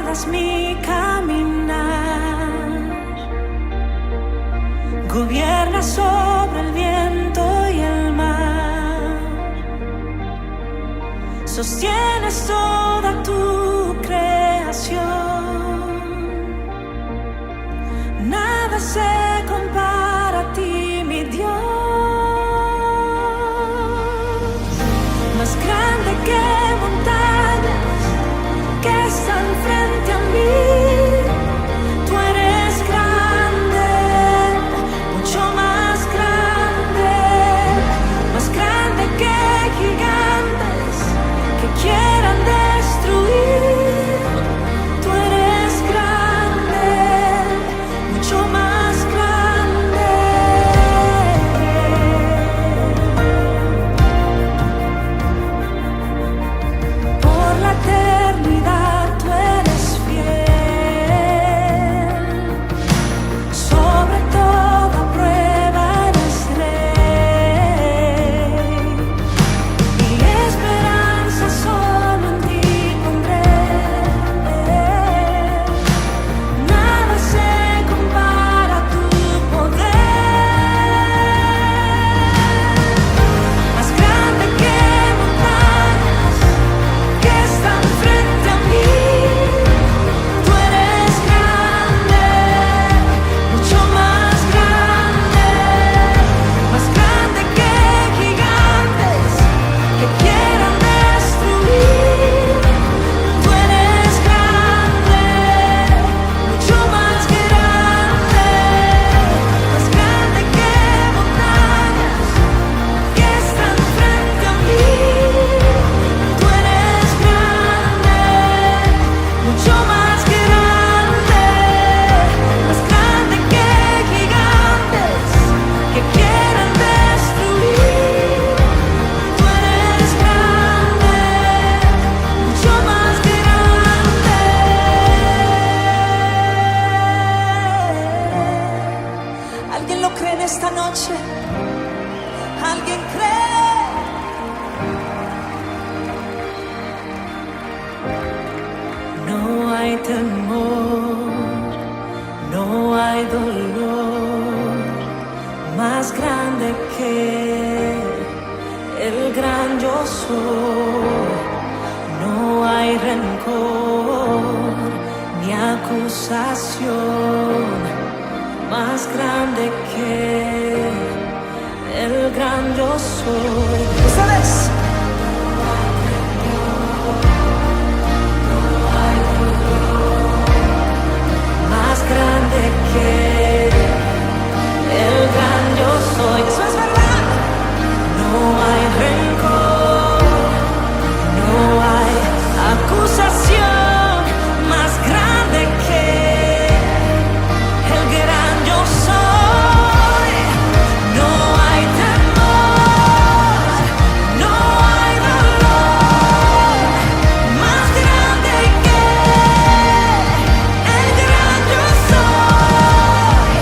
gobiernas mi caminar, gobiernas sobre el viento y el mar, sostienes toda tu creación, nada se compara a ti, mi Dios, más grande que montañas que están frente a mí. Tú eres grande, mucho más grande que gigantes que quieran destruir. Tú eres grande, mucho más grande. Por la eternidad tú eres fiel, sobre toda prueba eres rey, mi esperanza solo en ti pondré, nada se compara a tu poder, más grande que montañas que están frente a mí. Tú eres grande, mucho más grande que gigantes que quieran destruir. Tú eres grande, mucho más grande que montañas que están frente a mí. Tú eres grande, mucho más grande que gigantes que quieran destruir. Tú eres grande, mucho más grande. ¿Alguien lo cree en esta noche? ¿Alguien cree? No hay temor, no hay dolor más grande que el gran yo soy. No hay rencor ni acusación más grande que el gran yo soy. ¿Sabes? Más grande que el gran yo soy. Eso es verdad. No hay rencor, no hay acusación más grande que el gran yo soy. No hay temor, no hay dolor más grande que el gran yo soy.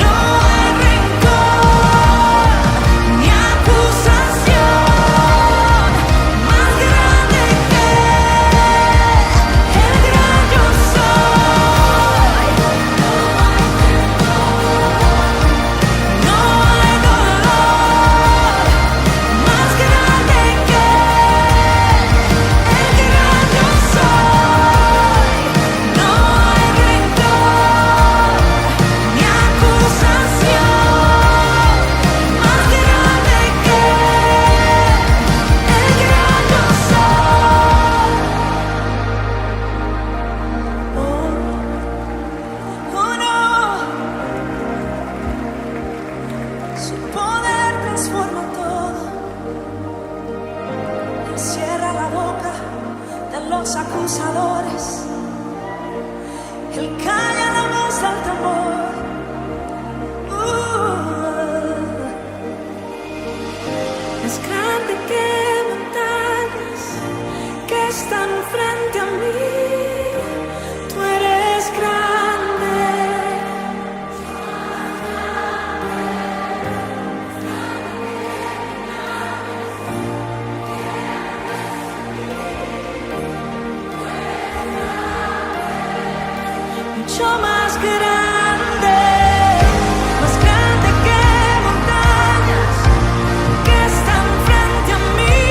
No hay rencor ni acusación más grande que el gran yo soy. No hay dolor más grande que el gran yo soy. No hay rencor ni acusación más grande que el gran yo soy. Oh no, su poder transforma todo, cierra la boca de los acusadores, él calla la voz del temor. Es grande que montañas que están frente a mí. Tú eres grande, mucho más grande que montañas que están frente a mí.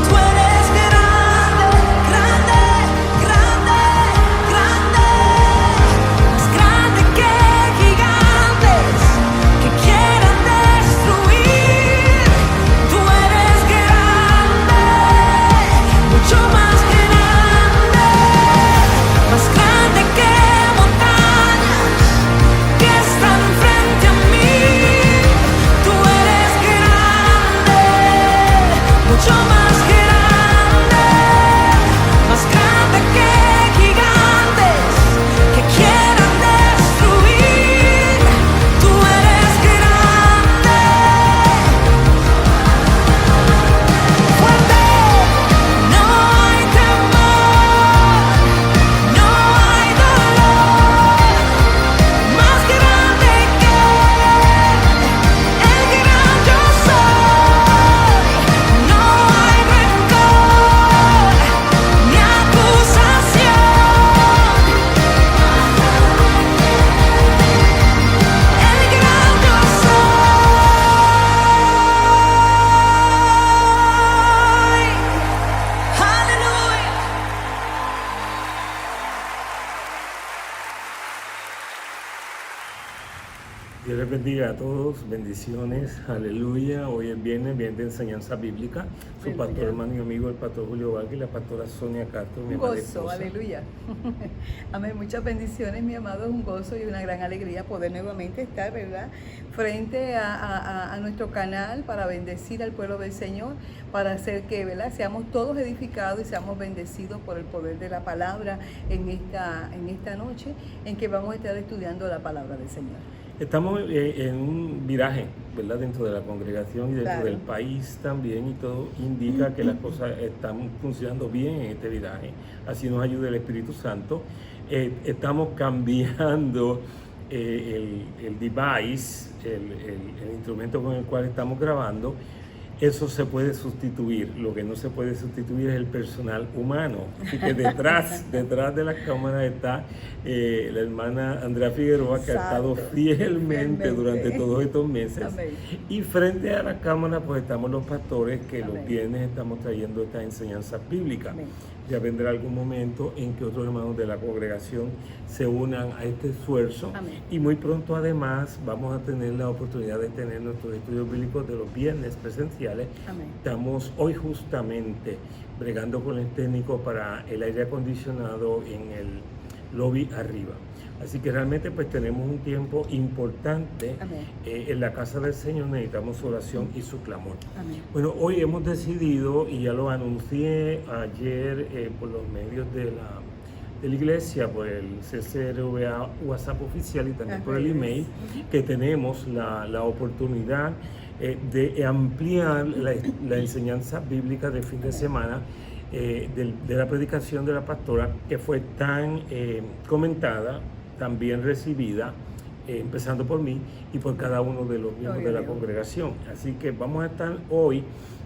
Tú eres grande, grande, grande, grande, más grande que gigantes que quieran destruir. Tú eres grande, mucho más grande que montañas que están frente a mí. Tú eres grande, mucho más grande que gigantes que quieran destruir. Tú eres grande, fuerte, no hay temor, no hay dolor, más grande que el gran yo soy. No hay rencor ni acusación. El gran yo soy. Aleluya. Dios les bendiga a todos, bendiciones, aleluya. Hoy es viernes de enseñanza bíblica. Su pastor, hermano y amigo, el pastor Julio Vargas y la pastora Sonia Castro, mi amada Gozo, esposa. aleluya. Amén, muchas bendiciones, mi amado. Es un gozo y una gran alegría poder nuevamente estar, ¿verdad?, frente a nuestro canal para bendecir al pueblo del Señor, para hacer que, ¿verdad?, seamos todos edificados y seamos bendecidos por el poder de la palabra en esta noche en que vamos a estar estudiando la palabra del Señor. Estamos en un viraje, ¿verdad?, dentro de la congregación y dentro Claro. del país también, y todo indica que las cosas están funcionando bien en este viraje. Así nos ayuda el Espíritu Santo. Estamos cambiando el device, el instrumento con el cual estamos grabando. Eso se puede sustituir. Lo que no se puede sustituir es el personal humano. Así que detrás de las cámaras está la hermana Andrea Figueroa, que ha estado fielmente durante todos estos meses. Amén. Y frente a la cámara pues estamos los pastores que Amén. los viernes estamos trayendo estas enseñanzas bíblicas. Amén. Ya vendrá algún momento en que otros hermanos de la congregación se unan a este esfuerzo. Amén. Y muy pronto además vamos a tener la oportunidad de tener nuestros estudios bíblicos de los viernes presenciales. Amén. Estamos hoy justamente bregando con el técnico para el aire acondicionado en el lobby arriba. Así que realmente pues tenemos un tiempo importante Amén. en la casa del Señor. Necesitamos su oración y su clamor. Amén. Bueno, hoy hemos decidido, y ya lo anuncié ayer por los medios de la iglesia, por el CCRVA WhatsApp oficial y también por el email, que tenemos la oportunidad de ampliar la enseñanza bíblica del fin de semana, de la predicación de la pastora, que fue tan comentada, tan bien recibida, empezando por mí y por cada uno de los miembros de la congregación. Así que vamos a estar hoy,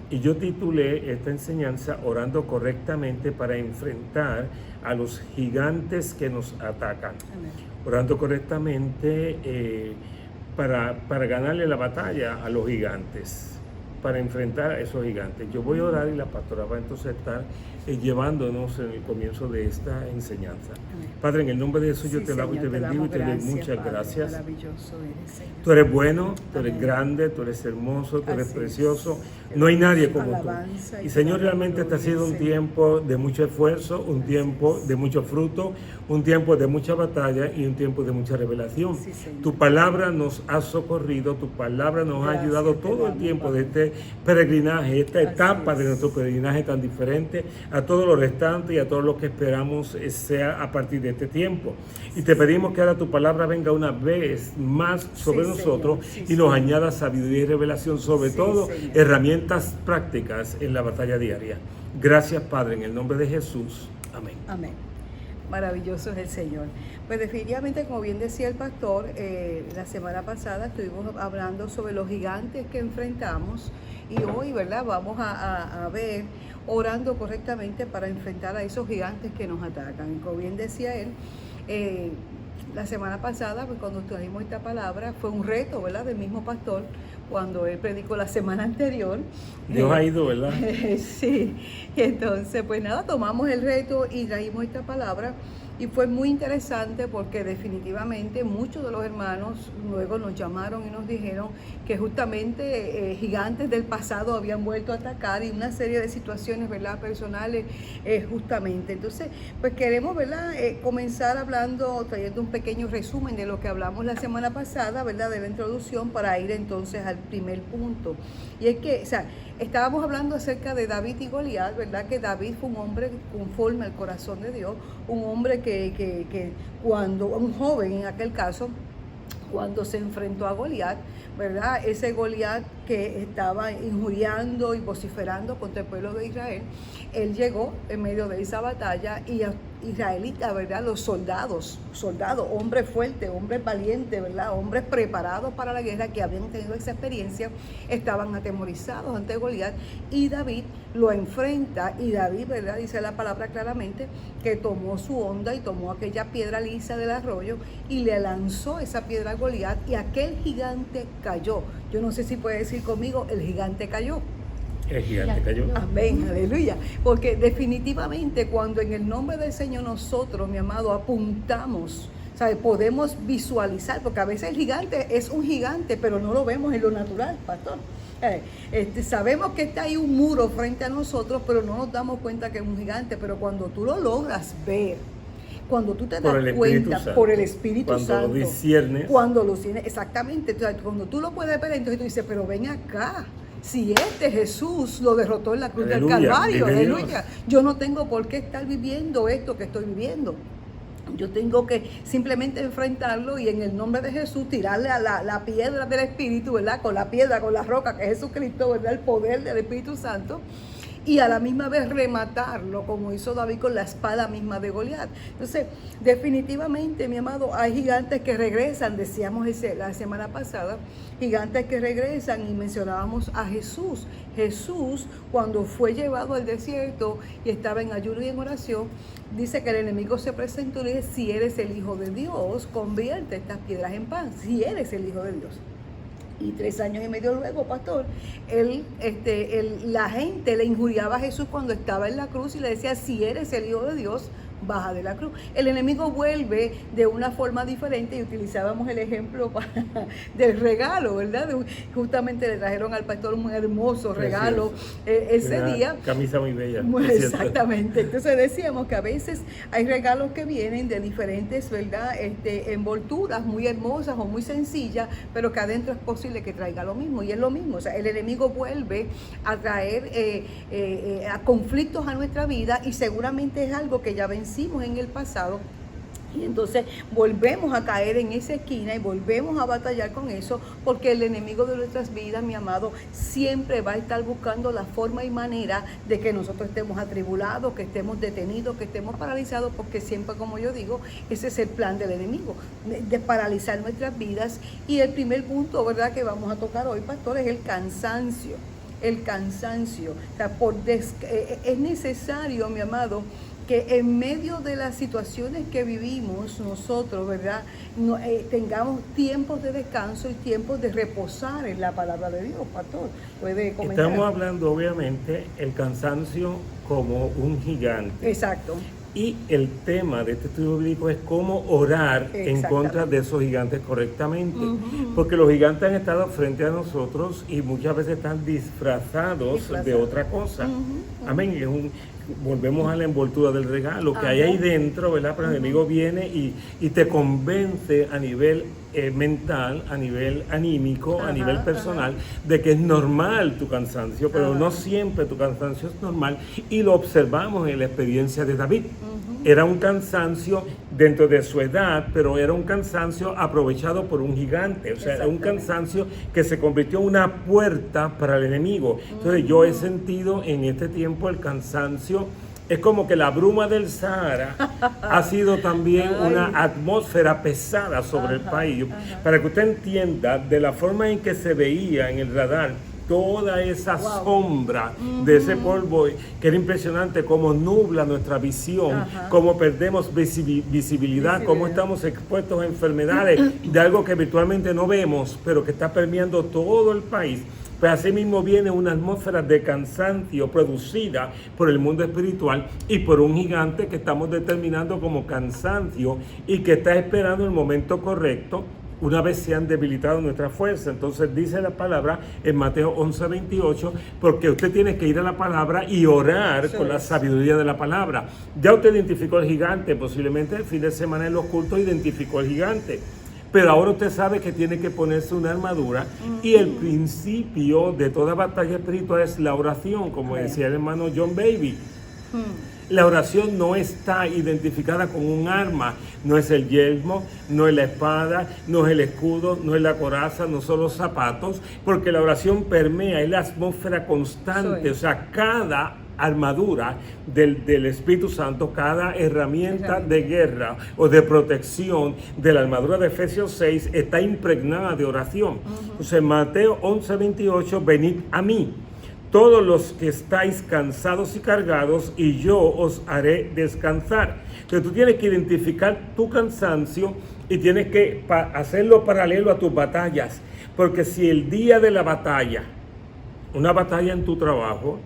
y yo titulé esta enseñanza Orando correctamente para enfrentar a los gigantes que nos atacan. Amén. Orando correctamente para ganarle la batalla a los gigantes, para enfrentar a esos gigantes. Yo voy a orar y la pastora va entonces a estar llevándonos en el comienzo de esta enseñanza. Amén. Padre, en el nombre de Jesús yo Sí, te alabo y te Señor, bendigo y te doy damos muchas Padre, gracias. Maravilloso eres, Señor. Tú eres bueno, tú eres Amén. grande, tú eres hermoso, tú eres Así precioso. es. No hay nadie como Alabanza tú. y Y Señor, te damos realmente este ha gloria, sido un Señor. tiempo de mucho esfuerzo, un tiempo de mucho fruto, un tiempo de mucha batalla y un tiempo de mucha revelación. Sí, Señor. Tu palabra nos ha socorrido, tu palabra nos ha Gracias ayudado te todo el damos, tiempo de Padre. este peregrinaje, esta Así etapa de es. nuestro peregrinaje tan diferente a todo lo restante y a todo lo que esperamos sea a partir de este tiempo. Y te pedimos que ahora tu palabra venga una vez más sobre Sí, nosotros, Señor. Sí, y nos Señor. añada sabiduría y revelación, sobre Sí, todo Señor. herramientas prácticas en la batalla diaria. Gracias, Padre, en el nombre de Jesús. Amén. Amén. Maravilloso es el Señor. Pues definitivamente, como bien decía el pastor, la semana pasada estuvimos hablando sobre los gigantes que enfrentamos, y hoy, ¿verdad?, vamos a ver orando correctamente para enfrentar a esos gigantes que nos atacan. Y como bien decía él, la semana pasada, pues cuando trajimos esta palabra, fue un reto, ¿verdad?, del mismo pastor, cuando él predicó la semana anterior. Dios ha ido, ¿verdad? Sí, entonces pues nada, tomamos el reto y trajimos esta palabra. Y fue muy interesante porque definitivamente muchos de los hermanos luego nos llamaron y nos dijeron que justamente gigantes del pasado habían vuelto a atacar y una serie de situaciones, ¿verdad?, personales justamente. Entonces, pues queremos, ¿verdad?, comenzar hablando, trayendo un pequeño resumen de lo que hablamos la semana pasada, ¿verdad?, de la introducción, para ir entonces al primer punto. Y es que, o sea, estábamos hablando acerca de David y Goliat, ¿verdad?, que David fue un hombre conforme al corazón de Dios, un hombre que cuando, un joven en aquel caso, cuando se enfrentó a Goliat, ¿verdad?, ese Goliat que estaba injuriando y vociferando contra el pueblo de Israel, él llegó en medio de esa batalla y israelitas, ¿verdad?, los soldados, hombres fuertes, hombres valientes, ¿verdad?, hombres preparados para la guerra, que habían tenido esa experiencia, estaban atemorizados ante Goliat, y David lo enfrenta, y David, ¿verdad?, dice la palabra claramente, que tomó su honda y tomó aquella piedra lisa del arroyo y le lanzó esa piedra a Goliat, y aquel gigante cayó. Yo no sé si puede decir conmigo, el gigante cayó. El gigante cayó. Amén, aleluya. Porque definitivamente cuando en el nombre del Señor nosotros, mi amado, apuntamos, ¿sabe?, podemos visualizar, porque a veces el gigante es un gigante, pero no lo vemos en lo natural, pastor. Sabemos que está ahí un muro frente a nosotros, pero no nos damos cuenta que es un gigante. Pero cuando tú lo logras ver, cuando tú te das cuenta por el Espíritu Santo, cuando lo disciernes, exactamente, cuando tú lo puedes ver, entonces tú dices, pero ven acá, si Jesús lo derrotó en la cruz del Calvario, aleluya, yo no tengo por qué estar viviendo esto que estoy viviendo. Yo tengo que simplemente enfrentarlo y en el nombre de Jesús tirarle a la piedra del Espíritu, ¿verdad?, con la piedra, con la roca que es Jesucristo, ¿verdad?, el poder del Espíritu Santo, y a la misma vez rematarlo, como hizo David con la espada misma de Goliat. Entonces, definitivamente, mi amado, hay gigantes que regresan, decíamos la semana pasada, gigantes que regresan, y mencionábamos a Jesús. Jesús, cuando fue llevado al desierto y estaba en ayuno y en oración, dice que el enemigo se presentó y le dice, si eres el Hijo de Dios, convierte estas piedras en pan, si eres el Hijo de Dios. Y 3 años y medio luego, pastor, la gente le injuriaba a Jesús cuando estaba en la cruz y le decía, si eres el Hijo de Dios, baja de la cruz. El enemigo vuelve de una forma diferente, y utilizábamos el ejemplo del regalo, ¿verdad? Justamente le trajeron al pastor un hermoso regalo ese día. Camisa muy bella. Exactamente. Entonces decíamos que a veces hay regalos que vienen de diferentes, ¿verdad?, envolturas muy hermosas o muy sencillas, pero que adentro es posible que traiga lo mismo, y es lo mismo. O sea, el enemigo vuelve a traer a conflictos a nuestra vida, y seguramente es algo que ya vencimos en el pasado, y entonces volvemos a caer en esa esquina y volvemos a batallar con eso, porque el enemigo de nuestras vidas, mi amado, siempre va a estar buscando la forma y manera de que nosotros estemos atribulados, que estemos detenidos, que estemos paralizados, porque siempre, como yo digo, ese es el plan del enemigo, de paralizar nuestras vidas. Y el primer punto, ¿verdad?, que vamos a tocar hoy, pastor, es el cansancio. El cansancio. O sea, es necesario, mi amado, que en medio de las situaciones que vivimos nosotros, ¿verdad?, tengamos tiempos de descanso y tiempos de reposar en la palabra de Dios. Pastor, puede comentar. Estamos hablando, obviamente, el cansancio como un gigante. Exacto. Y el tema de este estudio bíblico es cómo orar en contra de esos gigantes correctamente. Porque los gigantes han estado frente a nosotros y muchas veces están disfrazados de otra cosa. Amén. Volvemos a la envoltura del regalo que hay ahí dentro, ¿verdad? Pero el enemigo viene y te convence a nivel mental, a nivel anímico, a nivel personal, de que es normal tu cansancio, pero no siempre tu cansancio es normal, y lo observamos en la experiencia de David. Era un cansancio dentro de su edad, pero era un cansancio aprovechado por un gigante, o sea, era un cansancio que se convirtió en una puerta para el enemigo. Entonces yo he sentido en este tiempo el cansancio. Es como que la bruma del Sahara ha sido también una atmósfera pesada sobre el país. Para que usted entienda, de la forma en que se veía en el radar, toda esa sombra de ese polvo, que era impresionante, cómo nubla nuestra visión, cómo perdemos visibilidad, cómo estamos expuestos a enfermedades de algo que virtualmente no vemos, pero que está permeando todo el país. Pues así mismo viene una atmósfera de cansancio producida por el mundo espiritual y por un gigante que estamos determinando como cansancio y que está esperando el momento correcto una vez se han debilitado nuestra fuerza. Entonces dice la palabra en Mateo 11:28, porque usted tiene que ir a la palabra y orar con la sabiduría de la palabra. Ya usted identificó el gigante, posiblemente el fin de semana en los cultos identificó el gigante. Pero ahora usted sabe que tiene que ponerse una armadura y el principio de toda batalla espiritual es la oración, como decía el hermano John Baby. La oración no está identificada con un arma, no es el yelmo, no es la espada, no es el escudo, no es la coraza, no son los zapatos, porque la oración permea, es la atmósfera constante, o sea, cada armadura del Espíritu Santo, cada herramienta de guerra o de protección de la armadura de Efesios 6 está impregnada de oración. Entonces, Mateo 11:28, venid a mí, todos los que estáis cansados y cargados, y yo os haré descansar. Entonces tú tienes que identificar tu cansancio y tienes que hacerlo paralelo a tus batallas, porque si el día de la batalla, una batalla en tu trabajo,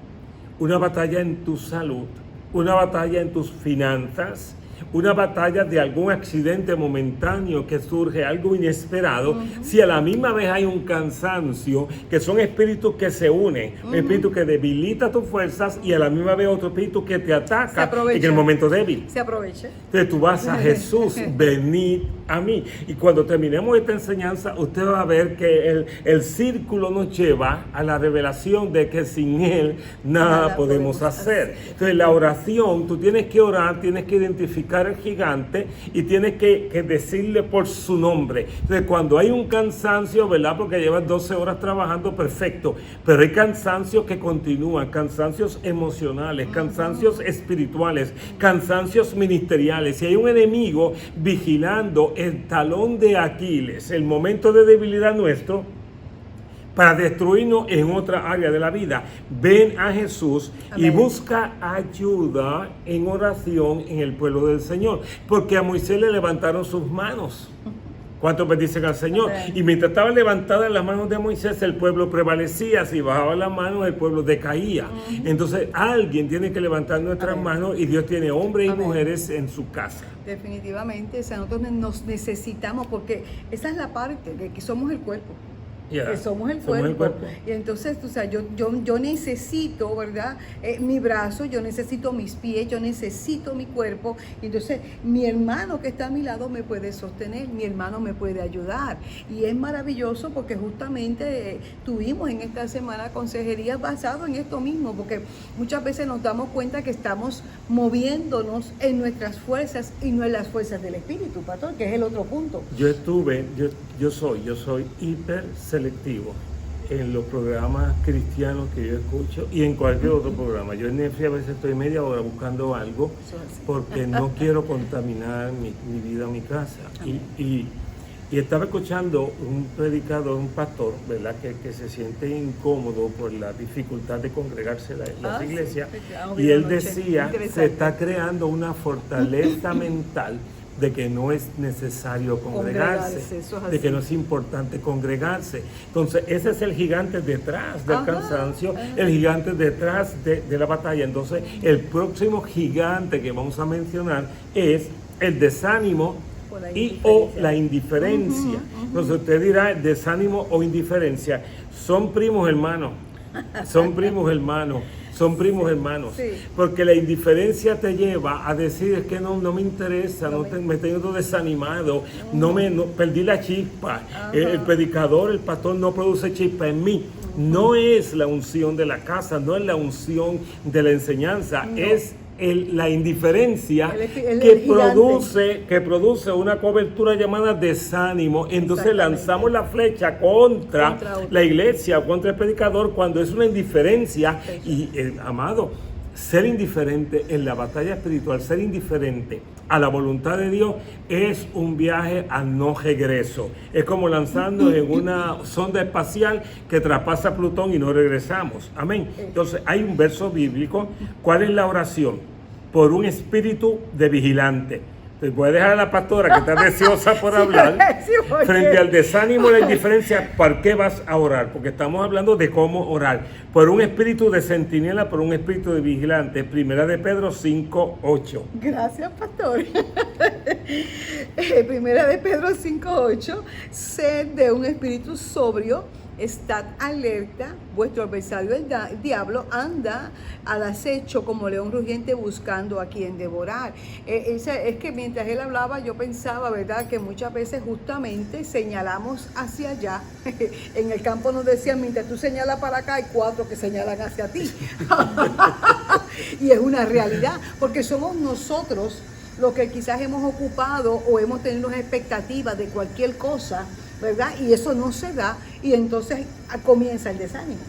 una batalla en tu salud, una batalla en tus finanzas, una batalla de algún accidente momentáneo que surge, algo inesperado, si a la misma vez hay un cansancio, que son espíritus que se unen, un espíritu que debilita tus fuerzas y a la misma vez otro espíritu que te ataca en el momento débil. Se aprovecha. Entonces tú vas a Jesús, venid a mí. Y cuando terminemos esta enseñanza, usted va a ver que el círculo nos lleva a la revelación de que sin Él nada podemos hacer. Entonces la oración, tú tienes que orar, tienes que identificar el gigante y tienes que decirle por su nombre. Entonces cuando hay un cansancio, ¿verdad? Porque llevas 12 horas trabajando, perfecto, pero hay cansancios que continúan, cansancios emocionales, cansancios espirituales, cansancios ministeriales. Si hay un enemigo vigilando el talón de Aquiles, el momento de debilidad nuestro, para destruirnos en otra área de la vida, ven a Jesús. Amén. Y busca ayuda en oración en el pueblo del Señor, porque a Moisés le levantaron sus manos. ¿Cuántos bendicen al Señor? Amén. Y mientras estaban levantadas las manos de Moisés, el pueblo prevalecía. Si bajaba las manos, el pueblo decaía. Entonces alguien tiene que levantar nuestras manos, y Dios tiene hombres y mujeres en su casa. Definitivamente, o sea, nosotros nos necesitamos, porque esa es la parte de que somos el cuerpo. Que somos el cuerpo. Y entonces, o sea, yo necesito, ¿verdad? Mi brazo, yo necesito mis pies, yo necesito mi cuerpo. Y entonces mi hermano que está a mi lado me puede sostener, mi hermano me puede ayudar. Y es maravilloso porque justamente tuvimos en esta semana consejerías basadas en esto mismo, porque muchas veces nos damos cuenta que estamos moviéndonos en nuestras fuerzas y no en las fuerzas del Espíritu, pastor, que es el otro punto. Yo soy hiper selectivo en los programas cristianos que yo escucho y en cualquier otro programa. Yo en Netflix a veces estoy media hora buscando algo porque no quiero contaminar mi vida o mi casa. Y estaba escuchando un predicador, un pastor, ¿verdad? Que se siente incómodo por la dificultad de congregarse en las iglesias. Y él decía, se está creando una fortaleza mental de que no es necesario congregarse, de que no es importante congregarse. Entonces, ese es el gigante detrás del cansancio, el gigante detrás de la batalla. Entonces, el próximo gigante que vamos a mencionar es el desánimo o la indiferencia. Entonces, usted dirá, desánimo o indiferencia, son primos hermanos, son primos hermanos. Son primos hermanos, porque la indiferencia te lleva a decir, es que no me interesa, me tengo desanimado, perdí la chispa, el predicador, el pastor no produce chispa en mí. No es la unción de la casa, no es la unción de la enseñanza, es la indiferencia que produce una cobertura llamada desánimo. Entonces lanzamos la flecha contra la iglesia, contra el predicador, cuando es una indiferencia. Y amado, ser indiferente en la batalla espiritual, ser indiferente a la voluntad de Dios es un viaje a no regreso. Es como lanzando en una sonda espacial que traspasa Plutón y no regresamos. Amén. Entonces hay un verso bíblico. ¿Cuál es la oración? Por un espíritu de vigilante. Te voy a dejar a la pastora que está deseosa por hablar. Frente al desánimo y la indiferencia, ¿por qué vas a orar? Porque estamos hablando de cómo orar. Por un espíritu de centinela, por un espíritu de vigilante. Primera de Pedro 5:8. Gracias, pastor. Primera de Pedro 5:8. Sed de un espíritu sobrio. Estad alerta, vuestro adversario el diablo anda al acecho como león rugiente buscando a quien devorar. Es que mientras él hablaba yo pensaba, ¿verdad?, que muchas veces justamente señalamos hacia allá. En el campo nos decían, mientras tú señalas para acá, hay 4 que señalan hacia ti. Y es una realidad, porque somos nosotros los que quizás hemos ocupado o hemos tenido expectativas de cualquier cosa, ¿verdad? Y eso no se da y entonces comienza el desánimo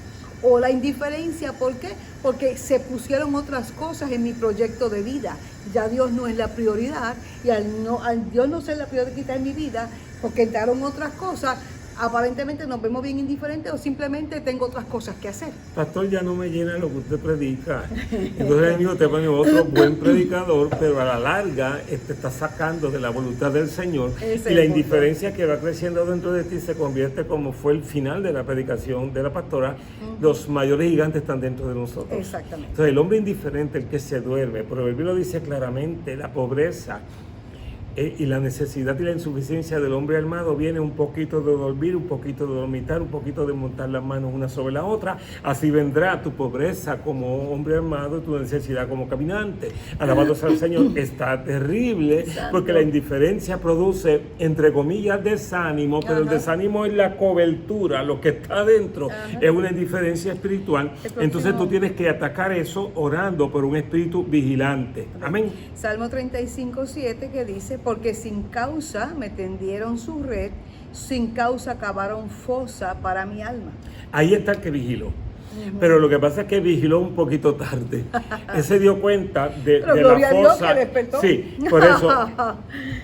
o la indiferencia. ¿Por qué? Porque se pusieron otras cosas en mi proyecto de vida. Ya Dios no es la prioridad y al Dios no ser la prioridad en mi vida, porque entraron otras cosas, aparentemente nos vemos bien indiferentes o simplemente tengo otras cosas que hacer. Pastor, ya no me llena lo que usted predica. Entonces el enemigo te pone otro buen predicador, pero a la larga te está sacando de la voluntad del Señor. Y la indiferencia que va creciendo dentro de ti se convierte, como fue el final de la predicación de la pastora, los mayores gigantes están dentro de nosotros. Exactamente. Entonces el hombre indiferente, el que se duerme, pero el Biblia lo dice claramente, la pobreza y la necesidad y la insuficiencia del hombre armado viene un poquito de dormir, un poquito de dormitar, un poquito de montar las manos una sobre la otra. Así vendrá tu pobreza como hombre armado y tu necesidad como caminante. Alabado sea el Señor. Está terrible porque la indiferencia produce, entre comillas, desánimo, pero el desánimo es la cobertura, lo que está adentro es una indiferencia espiritual. Entonces tú tienes que atacar eso orando por un espíritu vigilante. Amén. Salmo 35:7 que dice, porque sin causa me tendieron su red, sin causa cavaron fosa para mi alma. Ahí está el que vigiló. Pero lo que pasa es que vigiló un poquito tarde. Él se dio cuenta de la gloria a Dios fosa. que despertó. Sí, por eso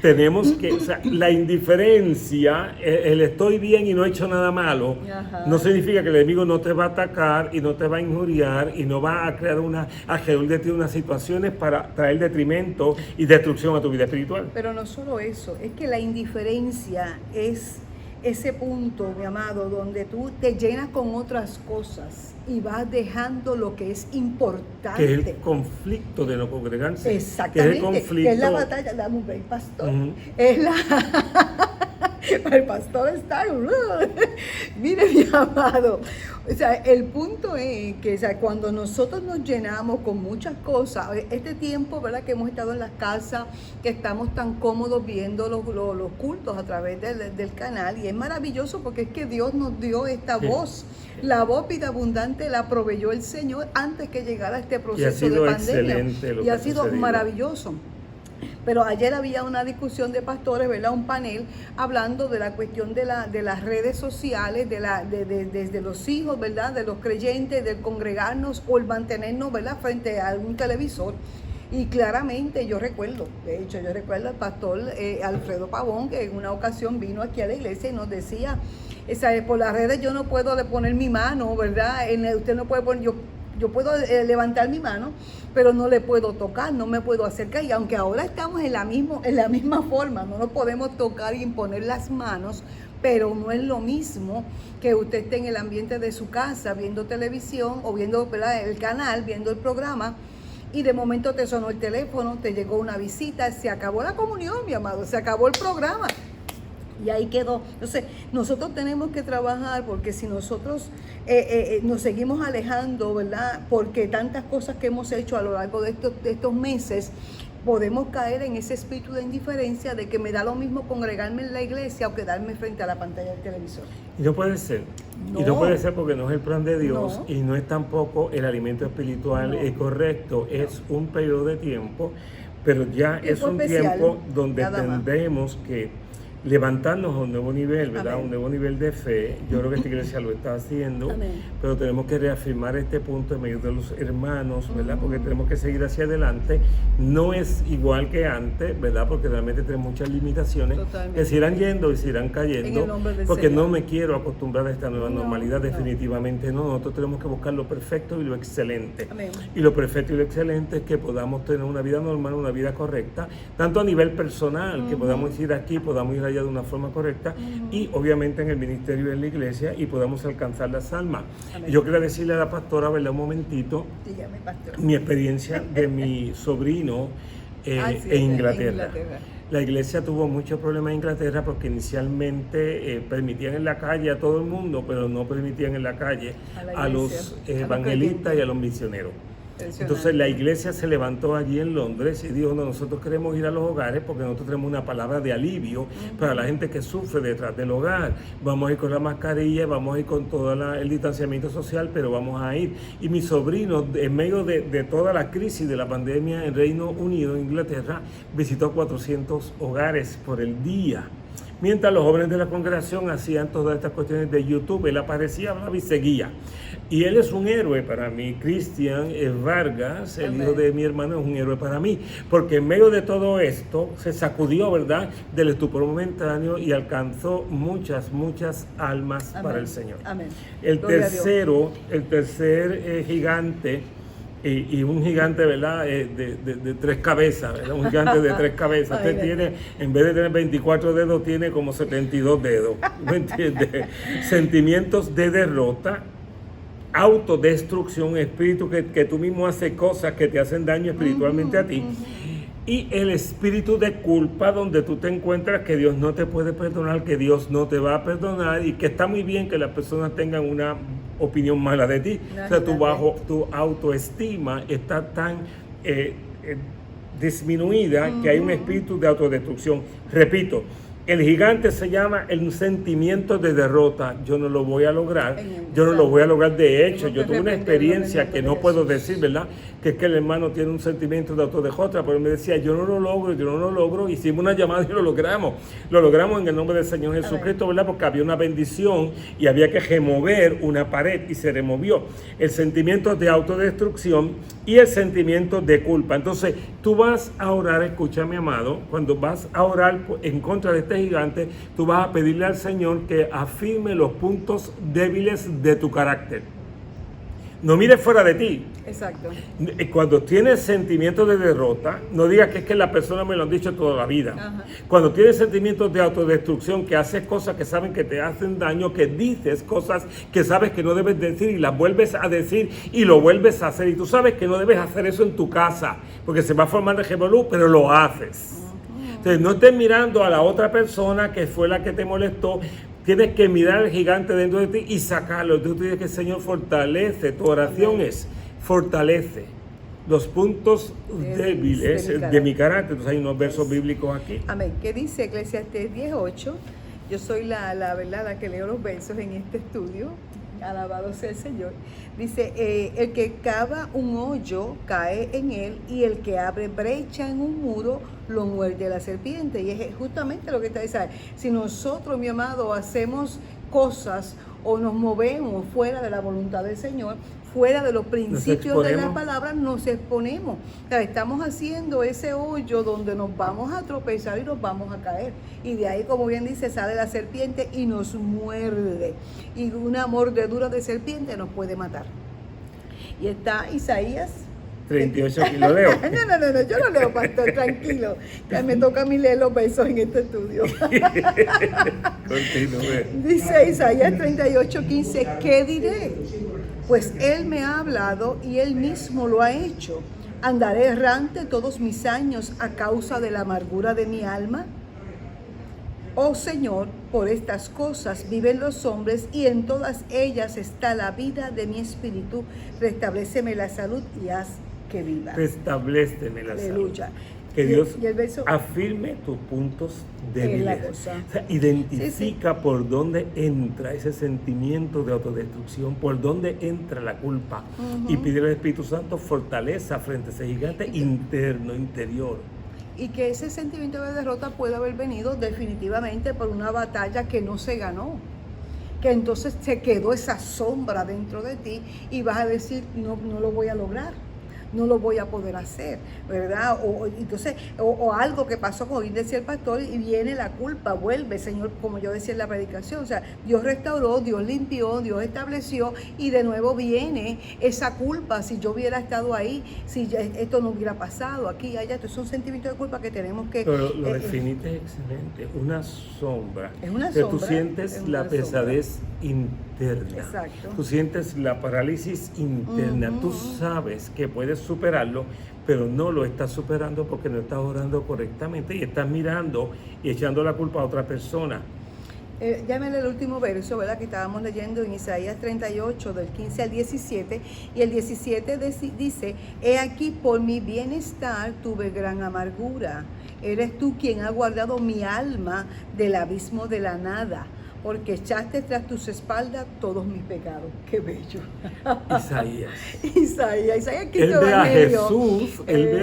tenemos que, o sea, la indiferencia, el estoy bien y no he hecho nada malo, no significa que el enemigo no te va a atacar y no te va a injuriar y no va a crear alrededor de ti unas situaciones para traer detrimento y destrucción a tu vida espiritual. Pero no solo eso, es que la indiferencia es ese punto, mi amado, donde tú te llenas con otras cosas y vas dejando lo que es importante. Que es el conflicto de no congregarse. Exactamente. Que es el conflicto. Que es la batalla. Dame un break, pastor. Es la... El pastor está... Mire, mi amado. O sea, el punto es que, o sea, cuando nosotros nos llenamos con muchas cosas, este tiempo, ¿verdad?, que hemos estado en las casas, que estamos tan cómodos viendo los cultos a través del canal, y es maravilloso porque es que Dios nos dio esta voz. La voz vida abundante la proveyó el Señor antes que llegara este proceso de pandemia. Y ha sido maravilloso. Pero ayer había una discusión de pastores, ¿verdad?, un panel hablando de la cuestión de las redes sociales, desde los hijos, ¿verdad?, de los creyentes, del congregarnos o el mantenernos, ¿verdad?, frente a un televisor. Y claramente yo recuerdo al pastor Alfredo Pavón, que en una ocasión vino aquí a la iglesia y nos decía, por las redes yo no puedo poner mi mano, ¿verdad? Usted no puede poner, yo puedo levantar mi mano, pero no le puedo tocar, no me puedo acercar. Y aunque ahora estamos en la misma forma, no nos podemos tocar y imponer las manos, pero no es lo mismo que usted esté en el ambiente de su casa viendo televisión o viendo, ¿verdad?, el canal, viendo el programa, y de momento te sonó el teléfono, te llegó una visita, se acabó la comunión, mi amado, se acabó el programa. Y ahí quedó. Entonces, nosotros tenemos que trabajar, porque si nosotros nos seguimos alejando, ¿verdad?, porque tantas cosas que hemos hecho a lo largo de estos meses, podemos caer en ese espíritu de indiferencia de que me da lo mismo congregarme en la iglesia o quedarme frente a la pantalla del televisor. Y no puede ser. No. Y no puede ser porque no es el plan de Dios, No. y no es tampoco el alimento espiritual correcto. No. Es un periodo de tiempo, pero ya es un especial, tiempo donde tendremos que levantarnos a un nuevo nivel, ¿verdad? Amén. Un nuevo nivel de fe. Yo creo que esta iglesia lo está haciendo, Amén. pero tenemos que reafirmar este punto en medio de los hermanos, ¿verdad? Porque tenemos que seguir hacia adelante. No es igual que antes, ¿verdad? Porque realmente tenemos muchas limitaciones Totalmente. que se irán yendo y se irán En cayendo, el nombre del porque Señor. no me quiero acostumbrar a esta nueva No, normalidad, no. definitivamente no. Nosotros tenemos que buscar lo perfecto y lo excelente. Amén. Y lo perfecto y lo excelente es que podamos tener una vida normal, una vida correcta, tanto a nivel personal, que podamos ir aquí, podamos ir allá de una forma correcta, y obviamente en el ministerio de la iglesia, y podamos alcanzar las almas. Amén. Yo quería decirle a la pastora, ¿verdad? Un momentito, Dígame, pastor. mi experiencia de mi sobrino Ah, sí, en Inglaterra. Inglaterra. La iglesia tuvo muchos problemas en Inglaterra porque inicialmente permitían en la calle a todo el mundo, pero no permitían en la calle A la a los iglesia, a los evangelistas creyentes. y a los misioneros. Impresionante. Entonces la iglesia se levantó allí en Londres y dijo, no, nosotros queremos ir a los hogares porque nosotros tenemos una palabra de alivio para la gente que sufre detrás del hogar. Vamos a ir con la mascarilla, vamos a ir con todo el distanciamiento social, pero vamos a ir. Y mi sobrino, en medio de toda la crisis de la pandemia en Reino Unido, Inglaterra, visitó 400 hogares por el día. Mientras los jóvenes de la congregación hacían todas estas cuestiones de YouTube, él aparecía, hablaba y seguía. Y él es un héroe para mí. Cristian Vargas, el Amén. hijo de mi hermano, es un héroe para mí. Porque en medio de todo esto se sacudió, ¿verdad?, del estupor momentáneo y alcanzó muchas almas Amén. para el Señor. Amén. El Gloria a Dios. tercer gigante, y un gigante, ¿verdad?, de 3 cabezas, ¿verdad? Un gigante de 3 cabezas. Ay, Usted tiene, en vez de tener 24 dedos, tiene como 72 dedos. ¿Me entiende? Sentimientos de derrota, autodestrucción, espíritu que tú mismo haces cosas que te hacen daño espiritualmente a ti. Y el espíritu de culpa, donde tú te encuentras que Dios no te puede perdonar, que Dios no te va a perdonar, y que está muy bien que las personas tengan una opinión mala de ti. O sea, tu autoestima está tan disminuida que hay un espíritu de autodestrucción. Repito, el gigante se llama el sentimiento de derrota. Yo no lo voy a lograr. Yo no lo voy a lograr. De hecho, yo tuve una experiencia que no puedo decir, ¿verdad? Que es que el hermano tiene un sentimiento de autoderrota, pero él me decía, yo no lo logro. Hicimos una llamada y lo logramos. Lo logramos en el nombre del Señor Jesucristo, ¿verdad? Porque había una bendición y había que remover una pared y se removió. El sentimiento de autodestrucción y el sentimiento de culpa. Entonces, tú vas a orar, escúchame, amado, cuando vas a orar en contra de este gigante, tú vas a pedirle al Señor que afirme los puntos débiles de tu carácter. No mires fuera de ti. Exacto. Cuando tienes sentimientos de derrota, no digas que es que la persona me lo han dicho toda la vida. Ajá. Cuando tienes sentimientos de autodestrucción, que haces cosas que saben que te hacen daño, que dices cosas que sabes que no debes decir y las vuelves a decir y lo vuelves a hacer. Y tú sabes que no debes hacer eso en tu casa, porque se va a formar el revolú, pero lo haces. Entonces, no estés mirando a la otra persona que fue la que te molestó. Tienes que mirar al gigante dentro de ti y sacarlo. Tú tienes que, Señor, fortalece. Tu oración es, fortalece los puntos débiles de mi carácter. Entonces hay unos versos bíblicos aquí. Amén. ¿Qué dice Eclesiastés 10:8? Yo soy la verdad, la que leo los versos en este estudio. Alabado sea el Señor. Dice, el que cava un hoyo cae en él, y el que abre brecha en un muro lo muerde la serpiente. Y es justamente lo que está diciendo. Si nosotros, mi amado, hacemos cosas o nos movemos fuera de la voluntad del Señor, fuera de los principios de la palabra, nos exponemos. O sea, estamos haciendo ese hoyo donde nos vamos a tropezar y nos vamos a caer. Y de ahí, como bien dice, sale la serpiente y nos muerde. Y una mordedura de serpiente nos puede matar. Y está Isaías 38 kilos leo. No, yo no leo, pastor, tranquilo. Que me toca a mí leer los versos en este estudio. Continúe. Dice Isaías 38:15, ¿qué diré? Pues Él me ha hablado y Él mismo lo ha hecho. ¿Andaré errante todos mis años a causa de la amargura de mi alma? Oh Señor, por estas cosas viven los hombres, y en todas ellas está la vida de mi espíritu. Restabléceme la salud y haz que viva. Restabléceme la salud. Aleluya. Que Dios Y el verso, afirme tus puntos es la débiles. cosa. O sea, identifica Sí. por dónde entra ese sentimiento de autodestrucción, por dónde entra la culpa. Y pide al Espíritu Santo fortaleza frente a ese gigante interno, interior. y que ese sentimiento de derrota puede haber venido definitivamente por una batalla que no se ganó, que entonces se quedó esa sombra dentro de ti y vas a decir, no lo voy a lograr, no lo voy a poder hacer, ¿verdad? O algo que pasó, como bien decía el pastor, y viene la culpa, vuelve, Señor, como yo decía en la predicación, o sea, Dios restauró, Dios limpió, Dios estableció, y de nuevo viene esa culpa, si yo hubiera estado ahí, si esto no hubiera pasado, aquí, allá, estos son sentimientos de culpa que tenemos que... Pero lo definiste excelente, una sombra. Es una que sombra. Tú sientes la pesadez interna. Exacto. Tú sientes la parálisis interna. Tú sabes que puedes superarlo, pero no lo estás superando porque no estás orando correctamente y estás mirando y echando la culpa a otra persona. Llámale el último verso, ¿verdad? Que estábamos leyendo en Isaías 38, del 15 al 17, y el 17 dice, he aquí por mi bienestar tuve gran amargura, eres tú quien ha guardado mi alma del abismo de la nada, porque echaste tras tus espaldas todos mis pecados. ¡Qué bello! Isaías, quinto él ve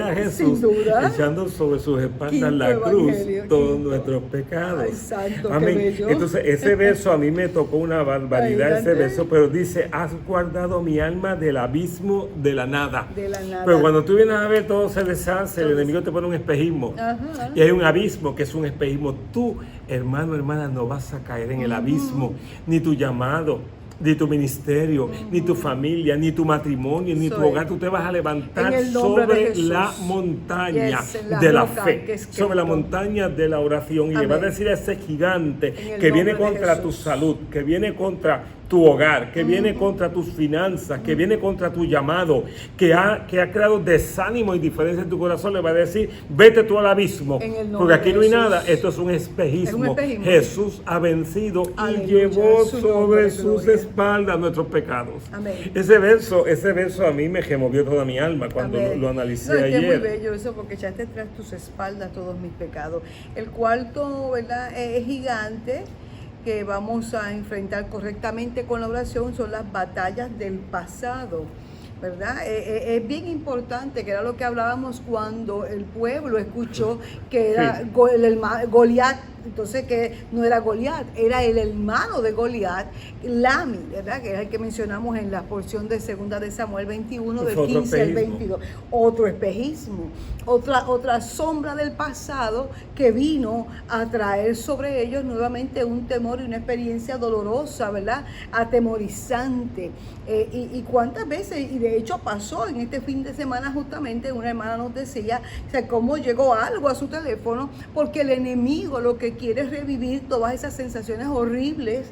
a Jesús, sin duda, echando sobre sus espaldas la cruz, todos nuestros pecados. Ay, santo, amén. qué bello. Entonces, ese verso a mí me tocó una barbaridad, ese verso, pero dice, has guardado mi alma del abismo de la nada. De la nada. Pero cuando tú vienes a ver, todo se deshace, el enemigo te pone un espejismo. Ajá. Y hay un abismo que es un espejismo. Tú, hermano, hermana, no vas a caer en el abismo, ni tu llamado, ni tu ministerio, ni tu familia, ni tu matrimonio, ni tu hogar. Tú te vas a levantar sobre la montaña de la fe, sobre la montaña de la oración. Y le vas a decir a ese gigante que viene contra tu salud, que viene contra tu hogar, que viene contra tus finanzas, que viene contra tu llamado, que ha creado desánimo y diferencia en tu corazón, le va a decir, vete tú al abismo, porque aquí no hay nada, esto es un espejismo. Jesús ha vencido y llevó sobre sus espaldas nuestros pecados. Amén. Ese verso a mí me removió toda mi alma cuando lo analicé ayer. Es muy bello eso, porque echaste tras tus espaldas todos mis pecados. El cuarto, ¿verdad?, es gigante, que vamos a enfrentar correctamente con la oración, son las batallas del pasado, ¿verdad? Es bien importante, que era lo que hablábamos cuando el pueblo escuchó que era Goliat. Entonces, que no era Goliat, era el hermano de Goliat, Lami, ¿verdad? Que es el que mencionamos en la porción de 2 de Samuel 21, del 15 al 22. Otro espejismo, otra sombra del pasado que vino a traer sobre ellos nuevamente un temor y una experiencia dolorosa, ¿verdad? Atemorizante. Y cuántas veces, y de hecho pasó en este fin de semana justamente, una hermana nos decía, o sea, cómo llegó algo a su teléfono, porque el enemigo lo que quiere es revivir todas esas sensaciones horribles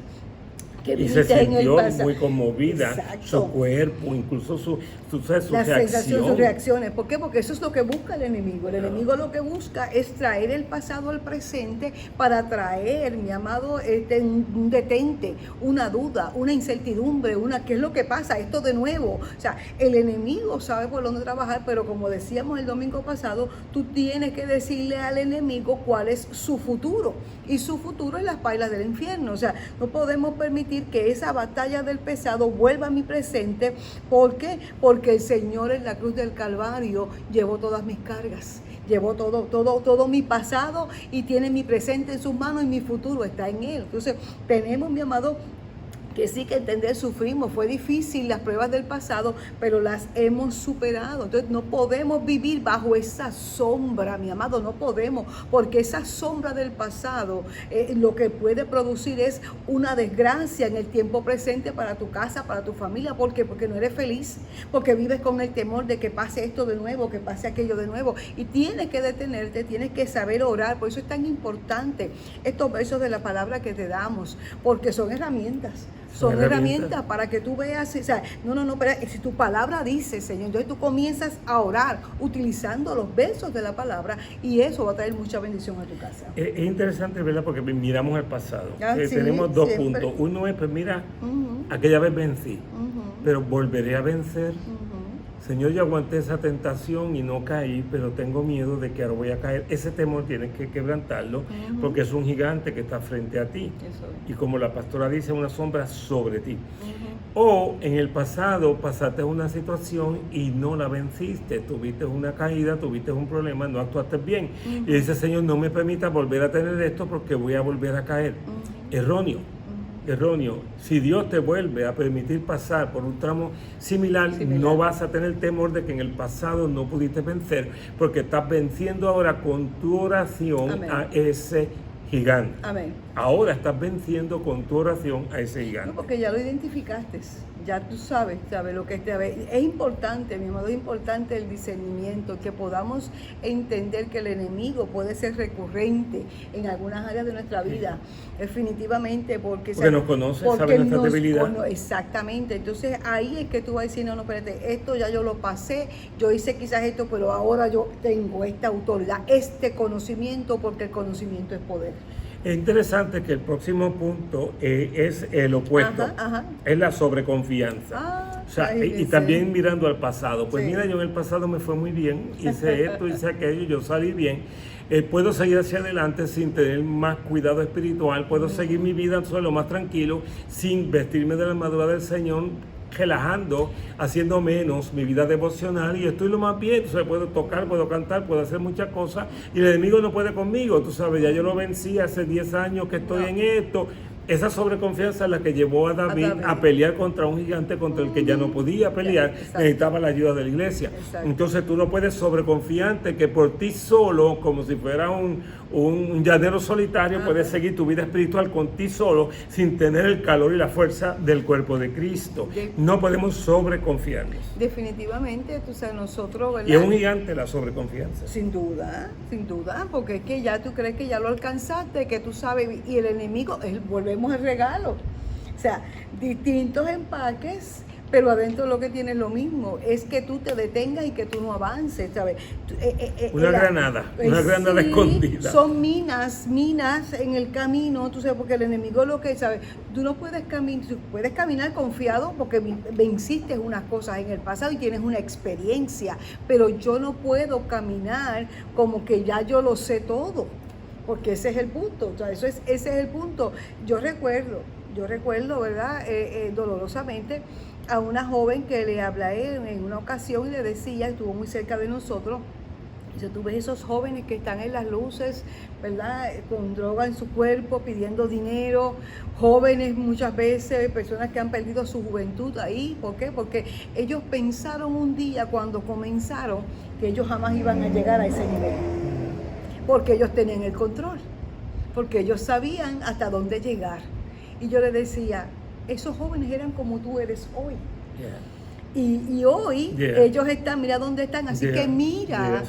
y se sintió muy conmovida. Exacto. Su cuerpo, incluso su reacción. Sus reacciones. ¿Por qué? Porque eso es lo que busca el enemigo. El enemigo lo que busca es traer el pasado al presente para traer, mi amado, un detente, una duda, una incertidumbre, ¿qué es lo que pasa? Esto de nuevo. O sea, el enemigo sabe por dónde trabajar, pero como decíamos el domingo pasado, tú tienes que decirle al enemigo cuál es su futuro. Y su futuro es las pailas del infierno. O sea, no podemos permitir que esa batalla del pasado vuelva a mi presente. ¿Por qué? Porque el Señor en la cruz del Calvario llevó todas mis cargas, llevó todo mi pasado y tiene mi presente en sus manos y mi futuro está en Él. Entonces tenemos, mi amado, que sí, que entender, sufrimos, fue difícil las pruebas del pasado, pero las hemos superado. Entonces no podemos vivir bajo esa sombra, mi amado, no podemos, porque esa sombra del pasado lo que puede producir es una desgracia en el tiempo presente para tu casa, para tu familia. ¿Por qué? Porque no eres feliz, porque vives con el temor de que pase esto de nuevo, que pase aquello de nuevo, y tienes que detenerte, tienes que saber orar. Por eso es tan importante estos versos de la palabra que te damos, porque son herramientas. Son herramientas para que tú veas, o sea, pero si tu palabra dice, Señor, entonces tú comienzas a orar utilizando los versos de la palabra, y eso va a traer mucha bendición a tu casa. Es interesante, ¿verdad? Porque miramos el pasado. Tenemos dos puntos. Uno es, pues mira, aquella vez vencí, pero volveré a vencer. Señor, yo aguanté esa tentación y no caí, pero tengo miedo de que ahora voy a caer. Ese temor tienes que quebrantarlo, porque es un gigante que está frente a ti. Y como la pastora dice, una sombra sobre ti. O en el pasado pasaste una situación y no la venciste, tuviste una caída, tuviste un problema, no actuaste bien. Y dice, Señor, no me permita volver a tener esto porque voy a volver a caer. Erróneo. Erróneo. Si Dios te vuelve a permitir pasar por un tramo similar, no vas a tener temor de que en el pasado no pudiste vencer, porque estás venciendo ahora con tu oración Amén. a ese gigante. Amén. Ahora estás venciendo con tu oración a ese No, gigante. porque ya lo identificaste, ya tú sabes lo que es importante, mi amado, es importante el discernimiento, que podamos entender que el enemigo puede ser recurrente en algunas áreas de nuestra vida, definitivamente, porque nos conoce, sabe nuestra debilidad. Exactamente, entonces ahí es que tú vas a decir, no, espérate, esto ya yo lo pasé, yo hice quizás esto, pero ahora yo tengo esta autoridad, este conocimiento, porque el conocimiento es poder. Es interesante que el próximo punto es el opuesto, es la sobreconfianza. O sea, y también mirando al pasado. Pues mira, yo en el pasado me fue muy bien, hice esto, hice aquello, yo salí bien. Puedo seguir hacia adelante sin tener más cuidado espiritual, puedo seguir mi vida solo más tranquilo, sin vestirme de la armadura del Señor, relajando, haciendo menos mi vida devocional, y estoy lo más bien. Entonces puedo tocar, puedo cantar, puedo hacer muchas cosas, y el enemigo no puede conmigo, tú sabes, ya yo lo vencí hace 10 años que estoy en esto. Esa sobreconfianza es la que llevó a David a pelear contra un gigante contra el que ya no podía pelear, necesitaba la ayuda de la iglesia. Entonces tú no puedes sobreconfiarte que por ti solo, como si fuera un llanero solitario, puedes seguir tu vida espiritual con ti solo, sin tener el calor y la fuerza del cuerpo de Cristo. No podemos sobreconfiarnos. Definitivamente, tú sabes, nosotros, ¿verdad? Y es un gigante la sobreconfianza. Sin duda, porque es que ya tú crees que ya lo alcanzaste, que tú sabes, y el enemigo, volvemos al regalo. O sea, distintos empaques, pero adentro lo que tiene es lo mismo, es que tú te detengas y que tú no avances, ¿sabes? Una granada escondida. Son minas en el camino, tú sabes, porque el enemigo lo que, ¿sabes? Tú no puedes caminar confiado porque venciste unas cosas en el pasado y tienes una experiencia, pero yo no puedo caminar como que ya yo lo sé todo, porque ese es el punto, o sea, ese es el punto. Yo recuerdo, ¿verdad? Dolorosamente, a una joven que le hablé en una ocasión y le decía, estuvo muy cerca de nosotros, dice, tú ves esos jóvenes que están en las luces, ¿verdad? Con droga en su cuerpo, pidiendo dinero, jóvenes muchas veces, personas que han perdido su juventud ahí. ¿Por qué? Porque ellos pensaron un día cuando comenzaron que ellos jamás iban a llegar a ese nivel, porque ellos tenían el control, porque ellos sabían hasta dónde llegar. Y yo le decía, esos jóvenes eran como tú eres hoy. Y hoy ellos están, mira dónde están, así que mira,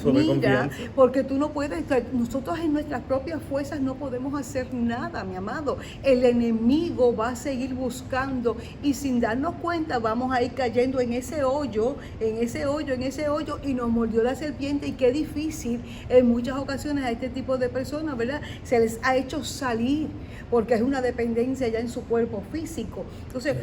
porque tú no puedes, nosotros en nuestras propias fuerzas no podemos hacer nada, mi amado. El enemigo va a seguir buscando y sin darnos cuenta vamos a ir cayendo en ese hoyo, y nos mordió la serpiente. Y qué difícil en muchas ocasiones a este tipo de personas, ¿verdad? Se les ha hecho salir porque es una dependencia ya en su cuerpo físico. Entonces,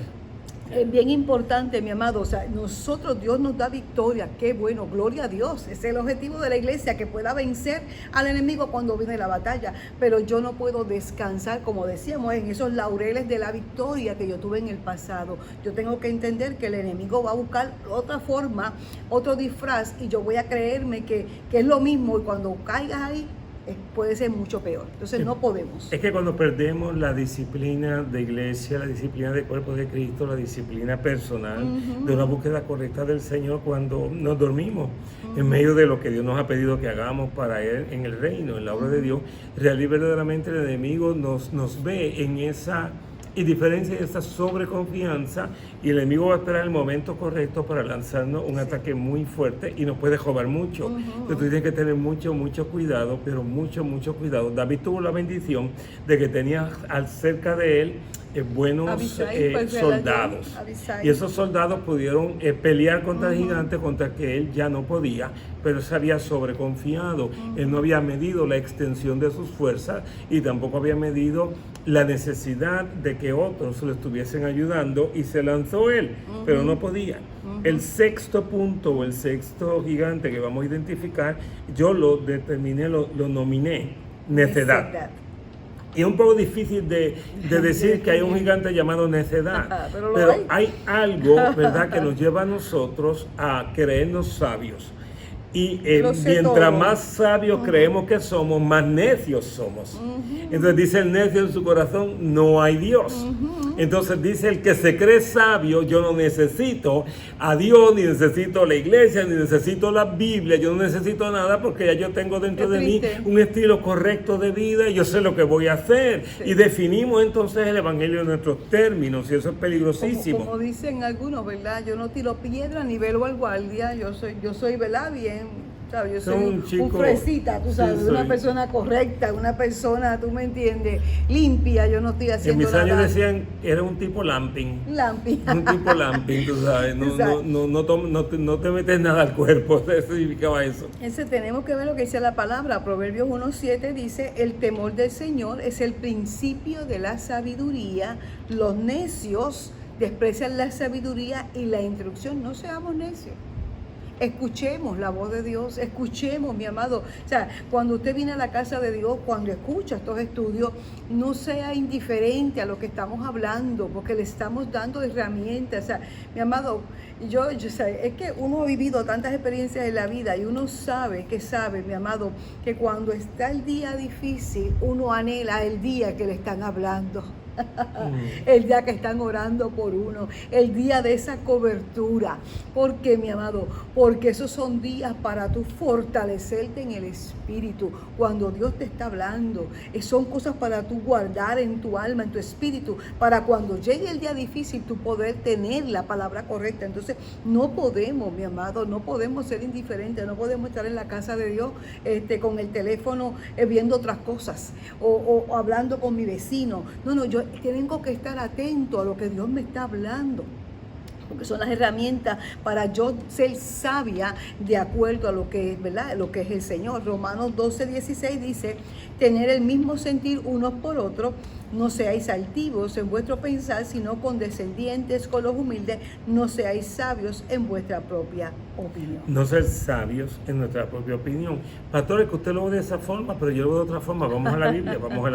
es bien importante, mi amado, o sea, nosotros, Dios nos da victoria, qué bueno, gloria a Dios, ese es el objetivo de la iglesia, que pueda vencer al enemigo cuando viene la batalla, pero yo no puedo descansar, como decíamos, en esos laureles de la victoria que yo tuve en el pasado. Yo tengo que entender que el enemigo va a buscar otra forma, otro disfraz, y yo voy a creerme que es lo mismo, y cuando caigas ahí, puede ser mucho peor. Entonces no podemos. Es que cuando perdemos la disciplina de iglesia, la disciplina de cuerpo de Cristo, la disciplina personal, de una búsqueda correcta del Señor, cuando nos dormimos en medio de lo que Dios nos ha pedido que hagamos para Él en el reino, en la obra de Dios, real y verdaderamente el enemigo nos ve en esa indiferencia y esa sobreconfianza, y el enemigo va a esperar el momento correcto para lanzarnos un ataque muy fuerte y nos puede joder mucho. Entonces tú tienes que tener mucho cuidado, pero mucho cuidado. David tuvo la bendición de que tenía cerca de él buenos soldados. Y esos soldados pudieron pelear contra el gigante, contra el que él ya no podía, pero se había sobreconfiado. Él no había medido la extensión de sus fuerzas y tampoco había medido la necesidad de que otros lo estuviesen ayudando, y se lanzó él, pero no podía. El sexto punto, o el sexto gigante que vamos a identificar, yo lo determiné, lo nominé necedad. Y es un poco difícil de decir que hay un gigante llamado necedad, pero hay algo, ¿verdad?, que nos lleva a nosotros a creernos sabios. Y mientras más sabios creemos que somos, más necios somos. Entonces dice el necio en su corazón, no hay Dios. Entonces dice el que se cree sabio, yo no necesito a Dios, ni necesito la iglesia, ni necesito la Biblia, yo no necesito nada porque ya yo tengo dentro de mí un estilo correcto de vida y yo sé lo que voy a hacer. Sí. Y definimos entonces el evangelio en nuestros términos y eso es peligrosísimo. Como dicen algunos, ¿verdad? Yo no tiro piedra ni velo al guardia, yo soy, ¿verdad? Bien. ¿Sabes? Yo soy un fresita, tú sabes, sí, una persona correcta, una persona, tú me entiendes, limpia, yo no estoy haciendo nada. En mis años decían, era un tipo lamping. Un tipo lamping, tú sabes, no te metes nada al cuerpo, eso significaba eso. Tenemos que ver lo que dice la palabra, Proverbios 1:7 dice, el temor del Señor es el principio de la sabiduría, los necios desprecian la sabiduría y la instrucción, no seamos necios. Escuchemos la voz de Dios, escuchemos, mi amado. O sea, cuando usted viene a la casa de Dios, cuando escucha estos estudios, no sea indiferente a lo que estamos hablando, porque le estamos dando herramientas. O sea, mi amado, yo es que uno ha vivido tantas experiencias en la vida y uno sabe, mi amado, que cuando está el día difícil, uno anhela el día que le están hablando. El día que están orando por uno, el día de esa cobertura. ¿Por qué, mi amado? Porque esos son días para tú fortalecerte en el espíritu. Cuando Dios te está hablando, son cosas para tú guardar en tu alma, en tu espíritu, para cuando llegue el día difícil tú poder tener la palabra correcta. Entonces no podemos, mi amado, no podemos ser indiferentes, no podemos estar en la casa de Dios con el teléfono viendo otras cosas o hablando con mi vecino. No, yo tengo que estar atento a lo que Dios me está hablando, porque son las herramientas para yo ser sabia de acuerdo a lo que es, ¿verdad?, lo que es el Señor. Romanos 12:16 dice, tener el mismo sentir unos por otros, no seáis altivos en vuestro pensar, sino condescendientes con los humildes, no seáis sabios en vuestra propia opinión. No ser sabios en nuestra propia opinión. Pastor, es que usted lo ve de esa forma, pero yo lo veo de otra forma. Vamos a la Biblia, vamos a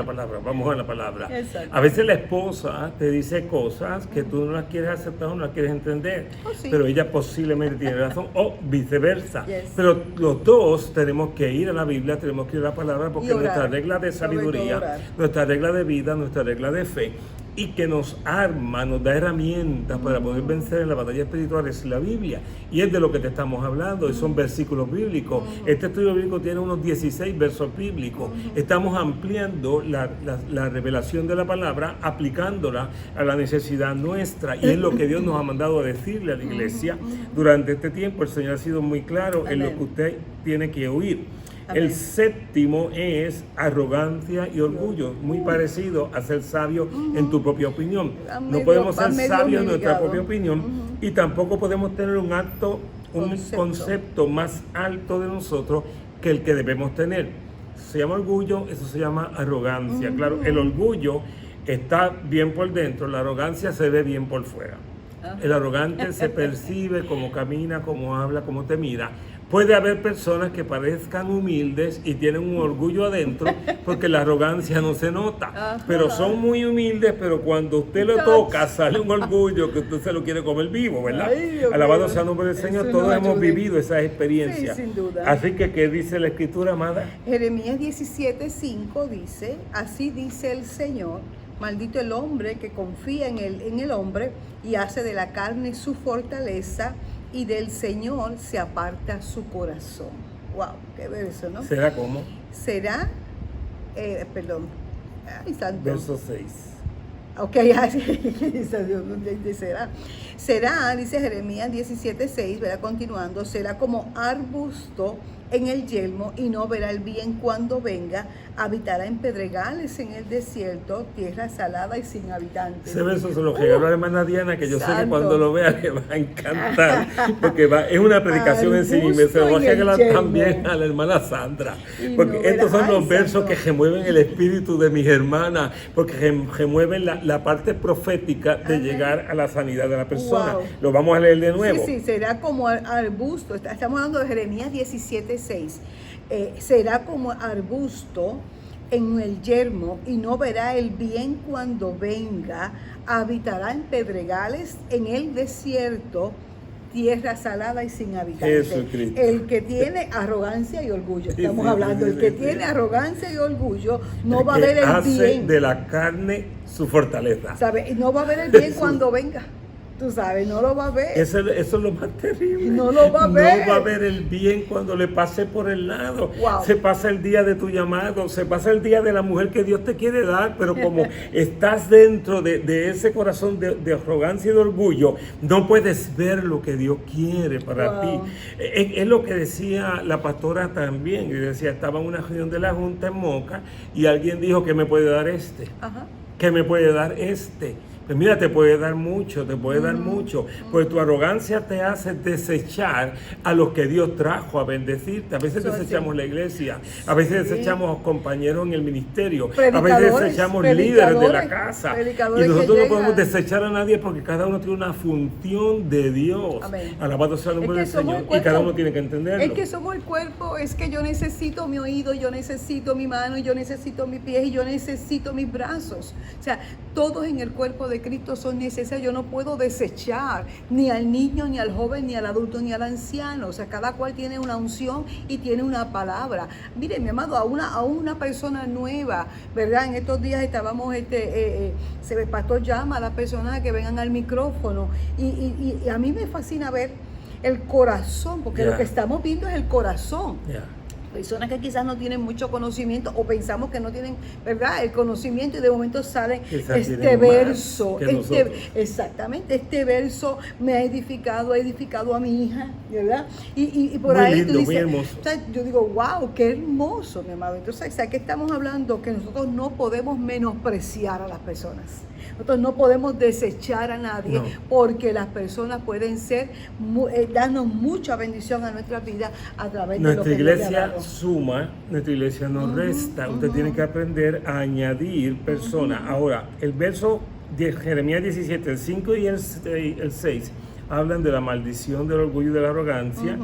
la palabra. Exacto. A veces la esposa te dice cosas que tú no las quieres aceptar o no las quieres entender, sí, pero ella posiblemente tiene razón, o viceversa. Yes. Pero los dos tenemos que ir a la Biblia, tenemos que ir a la palabra, porque nuestra regla de sabiduría, nuestra regla de vida, nuestra regla de fe, y que nos arma, nos da herramientas para poder vencer en la batalla espiritual es la Biblia, y es de lo que te estamos hablando, y son versículos bíblicos. Este estudio bíblico tiene unos 16 versos bíblicos. Estamos ampliando la revelación de la palabra, aplicándola a la necesidad nuestra, y es lo que Dios nos ha mandado a decirle a la iglesia. Durante este tiempo el Señor ha sido muy claro en lo que usted tiene que oír. Amén. El séptimo es arrogancia y orgullo, muy parecido a ser sabio en tu propia opinión. No podemos ser sabios en nuestra propia opinión y tampoco podemos tener un concepto más alto de nosotros que el que debemos tener. Se llama orgullo, eso se llama arrogancia. Claro, el orgullo está bien por dentro, la arrogancia se ve bien por fuera. El arrogante se percibe como camina, como habla, como te mira. Puede haber personas que parezcan humildes y tienen un orgullo adentro porque la arrogancia no se nota. Pero son muy humildes, pero cuando usted lo toca sale un orgullo que usted se lo quiere comer vivo, ¿verdad? Alabado sea el nombre del Señor. Todos hemos vivido esa experiencia. Sí, sin duda. Así que, ¿qué dice la Escritura, amada? Jeremías 17:5 dice, así dice el Señor, maldito el hombre que confía en el hombre y hace de la carne su fortaleza, y del Señor se aparta su corazón. Wow, qué verso, ¿no? ¿Será cómo? Será, perdón, ay, santo. Verso 6. Ok, dice Dios, será, dice Jeremías 17:6, ¿verdad? Continuando, será como arbusto en el yelmo y no verá el bien cuando venga, habitará en pedregales en el desierto, tierra salada y sin habitantes. Ese verso se lo regaló a la hermana Diana, que yo sé que cuando lo vea le va a encantar, porque es una predicación en sí misma. Se lo va a regalar también a la hermana Sandra, porque no estos son los versos que remueven el espíritu de mis hermanas, porque remueven la parte profética de llegar a la sanidad de la persona. Wow. Lo vamos a leer de nuevo. Sí, será como arbusto. Estamos hablando de Jeremías 17:6. Será como arbusto en el yermo y no verá el bien cuando venga, habitará en pedregales, en el desierto, tierra salada y sin habitantes. Jesucristo. El que tiene arrogancia y orgullo, Sí, estamos sí, hablando, sí, el que sí, tiene sí. arrogancia y orgullo no El va a que ver el hace bien, de la carne su fortaleza. ¿sabes? Y no va a ver el bien Jesús. cuando venga, tú sabes, no lo va a ver. Eso es lo más terrible. No lo va a ver. No va a ver el bien cuando le pase por el lado. Wow. Se pasa el día de tu llamado, se pasa el día de la mujer que Dios te quiere dar, pero como estás dentro de ese corazón de arrogancia y de orgullo, no puedes ver lo que Dios quiere para Wow. ti. Es lo que decía la pastora también. Y decía, estaba en una reunión de la Junta en Moca y alguien dijo que me puede dar este. Ajá. Que me puede dar este. Pues mira, te puede dar mucho, te puede dar mucho. Pues tu arrogancia te hace desechar a los que Dios trajo a bendecirte. A veces Eso desechamos sí. la iglesia, a veces Sí. desechamos compañeros en el ministerio, a veces Predicadores, desechamos líderes de la predicadores, casa. predicadores Y nosotros que no podemos llegan. desechar a nadie porque cada uno tiene una función de Dios. Amén. Alabado sea el nombre Es que del somos Señor. el Y cuerpo. cada uno tiene que entenderlo. Es que somos el cuerpo, es que yo necesito mi oído, yo necesito mi mano, yo necesito mis pies y yo necesito mis brazos. O sea, todos en el cuerpo de Cristo son necesarios. Yo no puedo desechar ni al niño, ni al joven, ni al adulto, ni al anciano. O sea, cada cual tiene una unción y tiene una palabra. Mire, mi amado, a una persona nueva, ¿verdad? En estos días estábamos, el pastor llama a las personas que vengan al micrófono y a mí me fascina ver el corazón, porque Yeah. lo que estamos viendo es el corazón. Ya. Personas que quizás no tienen mucho conocimiento o pensamos que no tienen, ¿verdad?, el conocimiento y de momento sale Quizás este tienen más verso, que nosotros. exactamente, este verso me ha edificado a mi hija, ¿verdad? Y por Muy ahí lindo, tú muy dices, hermoso. o sea, yo digo, wow, qué hermoso, mi amado. Entonces, ¿a qué estamos hablando? Que nosotros no podemos menospreciar a las personas. Nosotros no podemos desechar a nadie No. porque las personas pueden ser, darnos mucha bendición a nuestra vida a través de lo Nuestra que Dios le ha iglesia dado. suma, nuestra iglesia no resta. Usted tiene que aprender a añadir personas. Ahora, el verso de Jeremías 17, el 5 y el 6, hablan de la maldición del orgullo y de la arrogancia,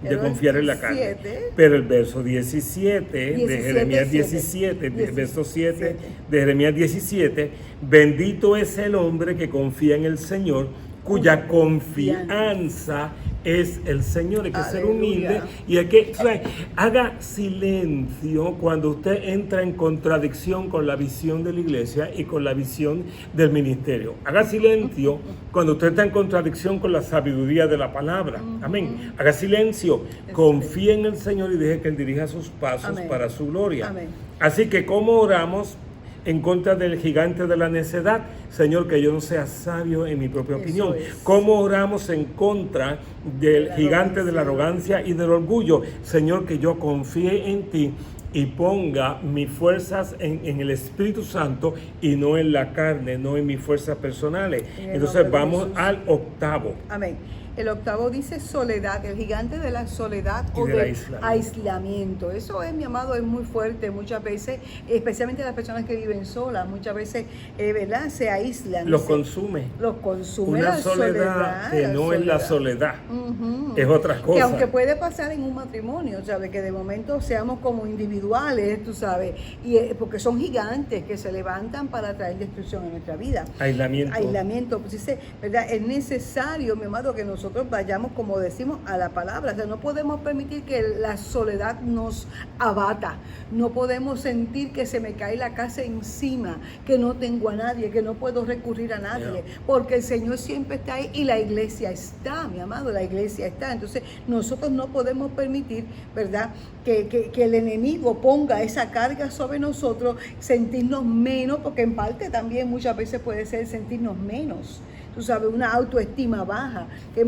de El confiar en la carne. 17. Pero el verso 17 de Jeremías 17, el verso 7 de Jeremías 17, bendito es el hombre que confía en el Señor, cuya confianza es el Señor. Hay que ser Aleluya. humilde y hay que, o sea, haga silencio cuando usted entra en contradicción con la visión de la iglesia y con la visión del ministerio. Haga silencio cuando usted está en contradicción con la sabiduría de la palabra. Amén. Haga silencio, confíe en el Señor y deje que Él dirija sus pasos Amén. para su gloria. Amén. Así que, ¿cómo oramos en contra del gigante de la necedad? Señor, que yo no sea sabio en mi propia Eso opinión. es. ¿Cómo oramos en contra del La gigante de la arrogancia. arrogancia y del orgullo? Señor, que yo confíe en ti y ponga mis fuerzas en el Espíritu Santo y no en la carne, no en mis fuerzas personales. En el Entonces nombre de vamos Jesús. al octavo. Amén. El octavo dice soledad, el gigante de la soledad Y o del del aislamiento. aislamiento. Eso es, mi amado, es muy fuerte muchas veces, especialmente las personas que viven solas, muchas veces, ¿verdad? Se aíslan. Los consume. Los consume Una la soledad que no es la soledad. Ujú. Es otra Que cosa. aunque puede pasar en un matrimonio, ¿sabes? Que de momento seamos como individuales, tú sabes, y porque son gigantes que se levantan para traer destrucción a nuestra vida. Aislamiento. Pues dice, ¿verdad? Es necesario, mi amado, que nosotros vayamos, como decimos, a la palabra. O sea, no podemos permitir que la soledad nos abata. No podemos sentir que se me cae la casa encima, que no tengo a nadie, que no puedo recurrir a nadie, Yeah. porque el Señor siempre está ahí y la iglesia está, mi amado, la iglesia está. Entonces, nosotros no podemos permitir, ¿verdad?, que el enemigo ponga esa carga sobre nosotros, sentirnos menos, porque en parte también muchas veces puede ser sentirnos menos. Tú sabes, una autoestima baja, que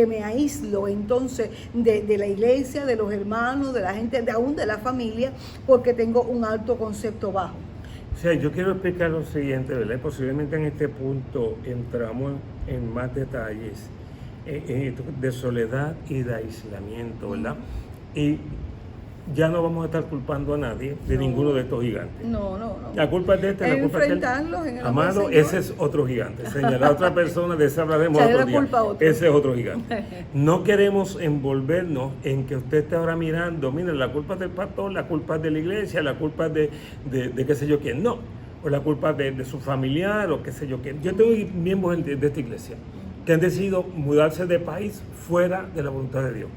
me aíslo entonces de la iglesia, de los hermanos, de la gente, aún de la familia, porque tengo un alto concepto bajo. O sea, yo quiero explicar lo siguiente, ¿verdad? Posiblemente en este punto entramos en más detalles de soledad y de aislamiento, ¿verdad? Y ya no vamos a estar culpando a nadie de ninguno de estos gigantes. No. La culpa es de este, la culpa es de enfrentarlos en el Amado, nombre del ese es otro gigante. Señalar a otra persona, de ese hablaremos Echarle otro la día. culpa a otro. Ese es otro gigante. No queremos envolvernos en que usted esté ahora mirando, mire, la culpa es del pastor, la culpa es de la iglesia, la culpa es de qué sé yo quién. No, o la culpa de su familiar o qué sé yo quién. Yo tengo miembros de esta iglesia que han decidido mudarse de país fuera de la voluntad de Dios.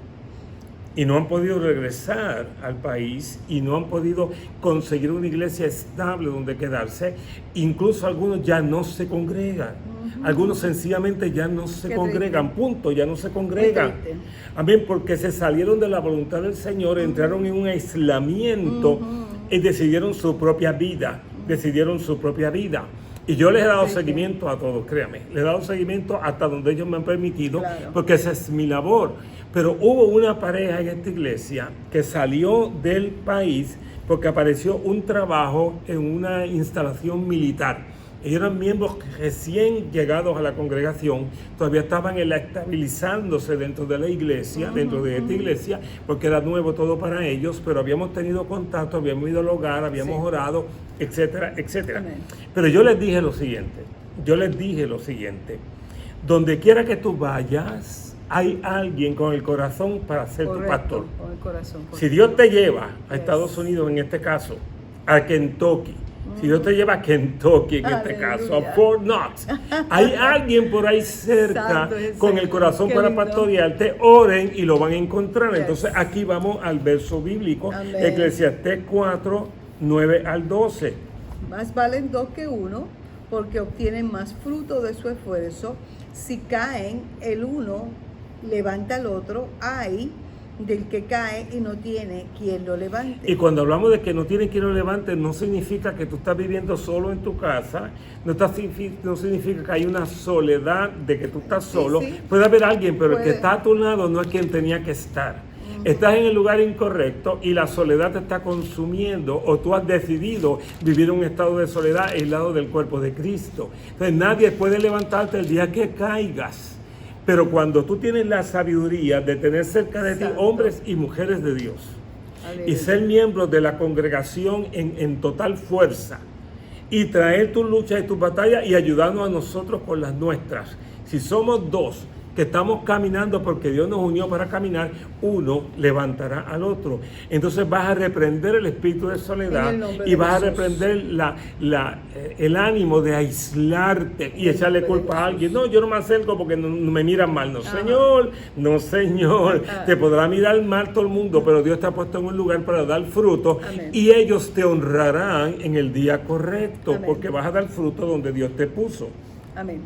Y no han podido regresar al país y no han podido conseguir una iglesia estable donde quedarse. Incluso algunos ya no se congregan. Algunos sencillamente ya no se congregan, punto, ya no se congregan. Amén, porque se salieron de la voluntad del Señor, entraron en un aislamiento y decidieron su propia vida, Y yo les he dado seguimiento a todos, créame. Les he dado seguimiento hasta donde ellos me han permitido, porque esa es mi labor. Pero hubo una pareja en esta iglesia que salió del país porque apareció un trabajo en una instalación militar. Ellos eran miembros recién llegados a la congregación, todavía estaban estabilizándose dentro de la iglesia, dentro de esta iglesia, porque era nuevo todo para ellos, pero habíamos tenido contacto, habíamos ido al hogar, habíamos orado, etcétera, etcétera. Amén. Pero yo les dije lo siguiente, donde quiera que tú vayas, hay alguien con el corazón para ser tu pastor. Con el corazón, si Dios te lleva a Estados Unidos, en este caso, a Kentucky, si Dios te lleva a Kentucky, en este caso, a Fort Knox, hay alguien por ahí cerca con el corazón para pastorearte, oren y lo van a encontrar. Entonces aquí vamos al verso bíblico, Eclesiastés 4, 9 al 12. Más valen dos que uno, porque obtienen más fruto de su esfuerzo. Si caen el uno, levanta al otro. Ay del que cae y no tiene quien lo levante. Y cuando hablamos de que no tiene quien lo levante, no significa que tú estás viviendo solo en tu casa, no significa que hay una soledad de que tú estás solo. Puede haber alguien, pero el que está a tu lado no es quien tenía que estar. Estás en el lugar incorrecto y la soledad te está consumiendo, o tú has decidido vivir un estado de soledad aislado del cuerpo de Cristo. Entonces nadie puede levantarte el día que caigas. Pero cuando tú tienes la sabiduría de tener cerca de ti hombres y mujeres de Dios, y ser miembros de la congregación en total fuerza, y traer tus luchas y tus batallas y ayudarnos a nosotros con las nuestras. Si somos dos que estamos caminando porque Dios nos unió para caminar, uno levantará al otro. Entonces vas a reprender el espíritu de soledad y vas a reprender el ánimo de aislarte y echarle culpa a alguien. No, yo no me acerco porque no me miran mal. No, Señor, te podrá mirar mal todo el mundo, pero Dios te ha puesto en un lugar para dar fruto. Y ellos te honrarán en el día correcto, porque vas a dar fruto donde Dios te puso. Amén.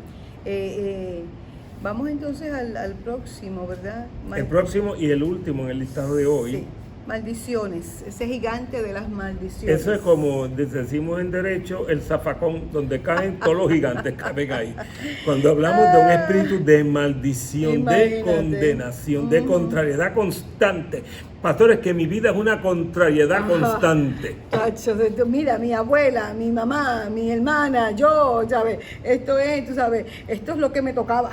Vamos entonces al próximo, ¿verdad? El próximo y el último en el listado de hoy. Sí. Maldiciones, ese gigante de las maldiciones. Eso es como decimos en derecho, el zafacón, donde caen todos los gigantes, caben ahí. Cuando hablamos de un espíritu de maldición, de condenación, de contrariedad constante. Pastores, que mi vida es una contrariedad constante. Mira, mi abuela, mi mamá, mi hermana, yo, ¿sabes? Esto es lo que me tocaba.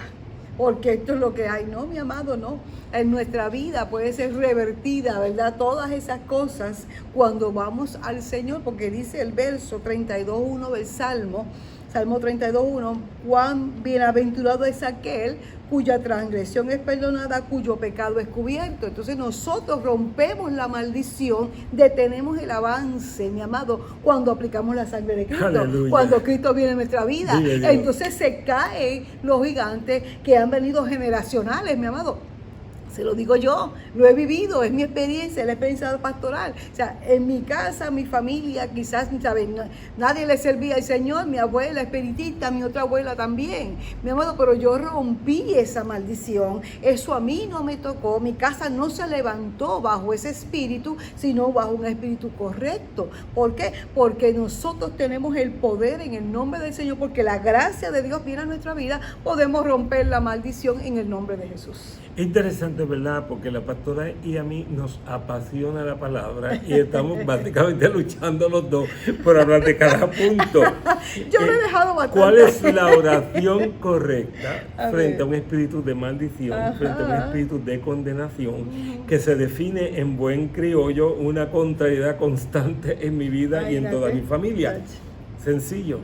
Porque esto es lo que hay. No, mi amado, no. En nuestra vida puede ser revertida, ¿verdad? Todas esas cosas cuando vamos al Señor, porque dice el verso 32.1 del Salmo 32.1, cuán bienaventurado es aquel cuya transgresión es perdonada, cuyo pecado es cubierto. Entonces nosotros rompemos la maldición, detenemos el avance, mi amado, cuando aplicamos la sangre de Cristo. Aleluya. Cuando Cristo viene en nuestra vida. Entonces se caen los gigantes que han venido generacionales, mi amado. Se lo digo yo, lo he vivido, es mi experiencia, la experiencia pastoral. O sea, en mi casa, mi familia, quizás, ¿saben? Nadie le servía al Señor, mi abuela espiritista, mi otra abuela también. Mi amado, pero yo rompí esa maldición, eso a mí no me tocó, mi casa no se levantó bajo ese espíritu, sino bajo un espíritu correcto. ¿Por qué? Porque nosotros tenemos el poder en el nombre del Señor, porque la gracia de Dios viene a nuestra vida, podemos romper la maldición en el nombre de Jesús. Es interesante, ¿verdad? Porque la pastora y a mí nos apasiona la palabra y estamos básicamente luchando los dos por hablar de cada punto. Yo me he dejado bastante. ¿Cuál es la oración correcta A frente ver. a un espíritu de maldición, Ajá. frente a un espíritu de condenación, que se define en buen criollo una contrariedad constante en mi vida Ay, y en toda date. mi familia? Date. Sencillo.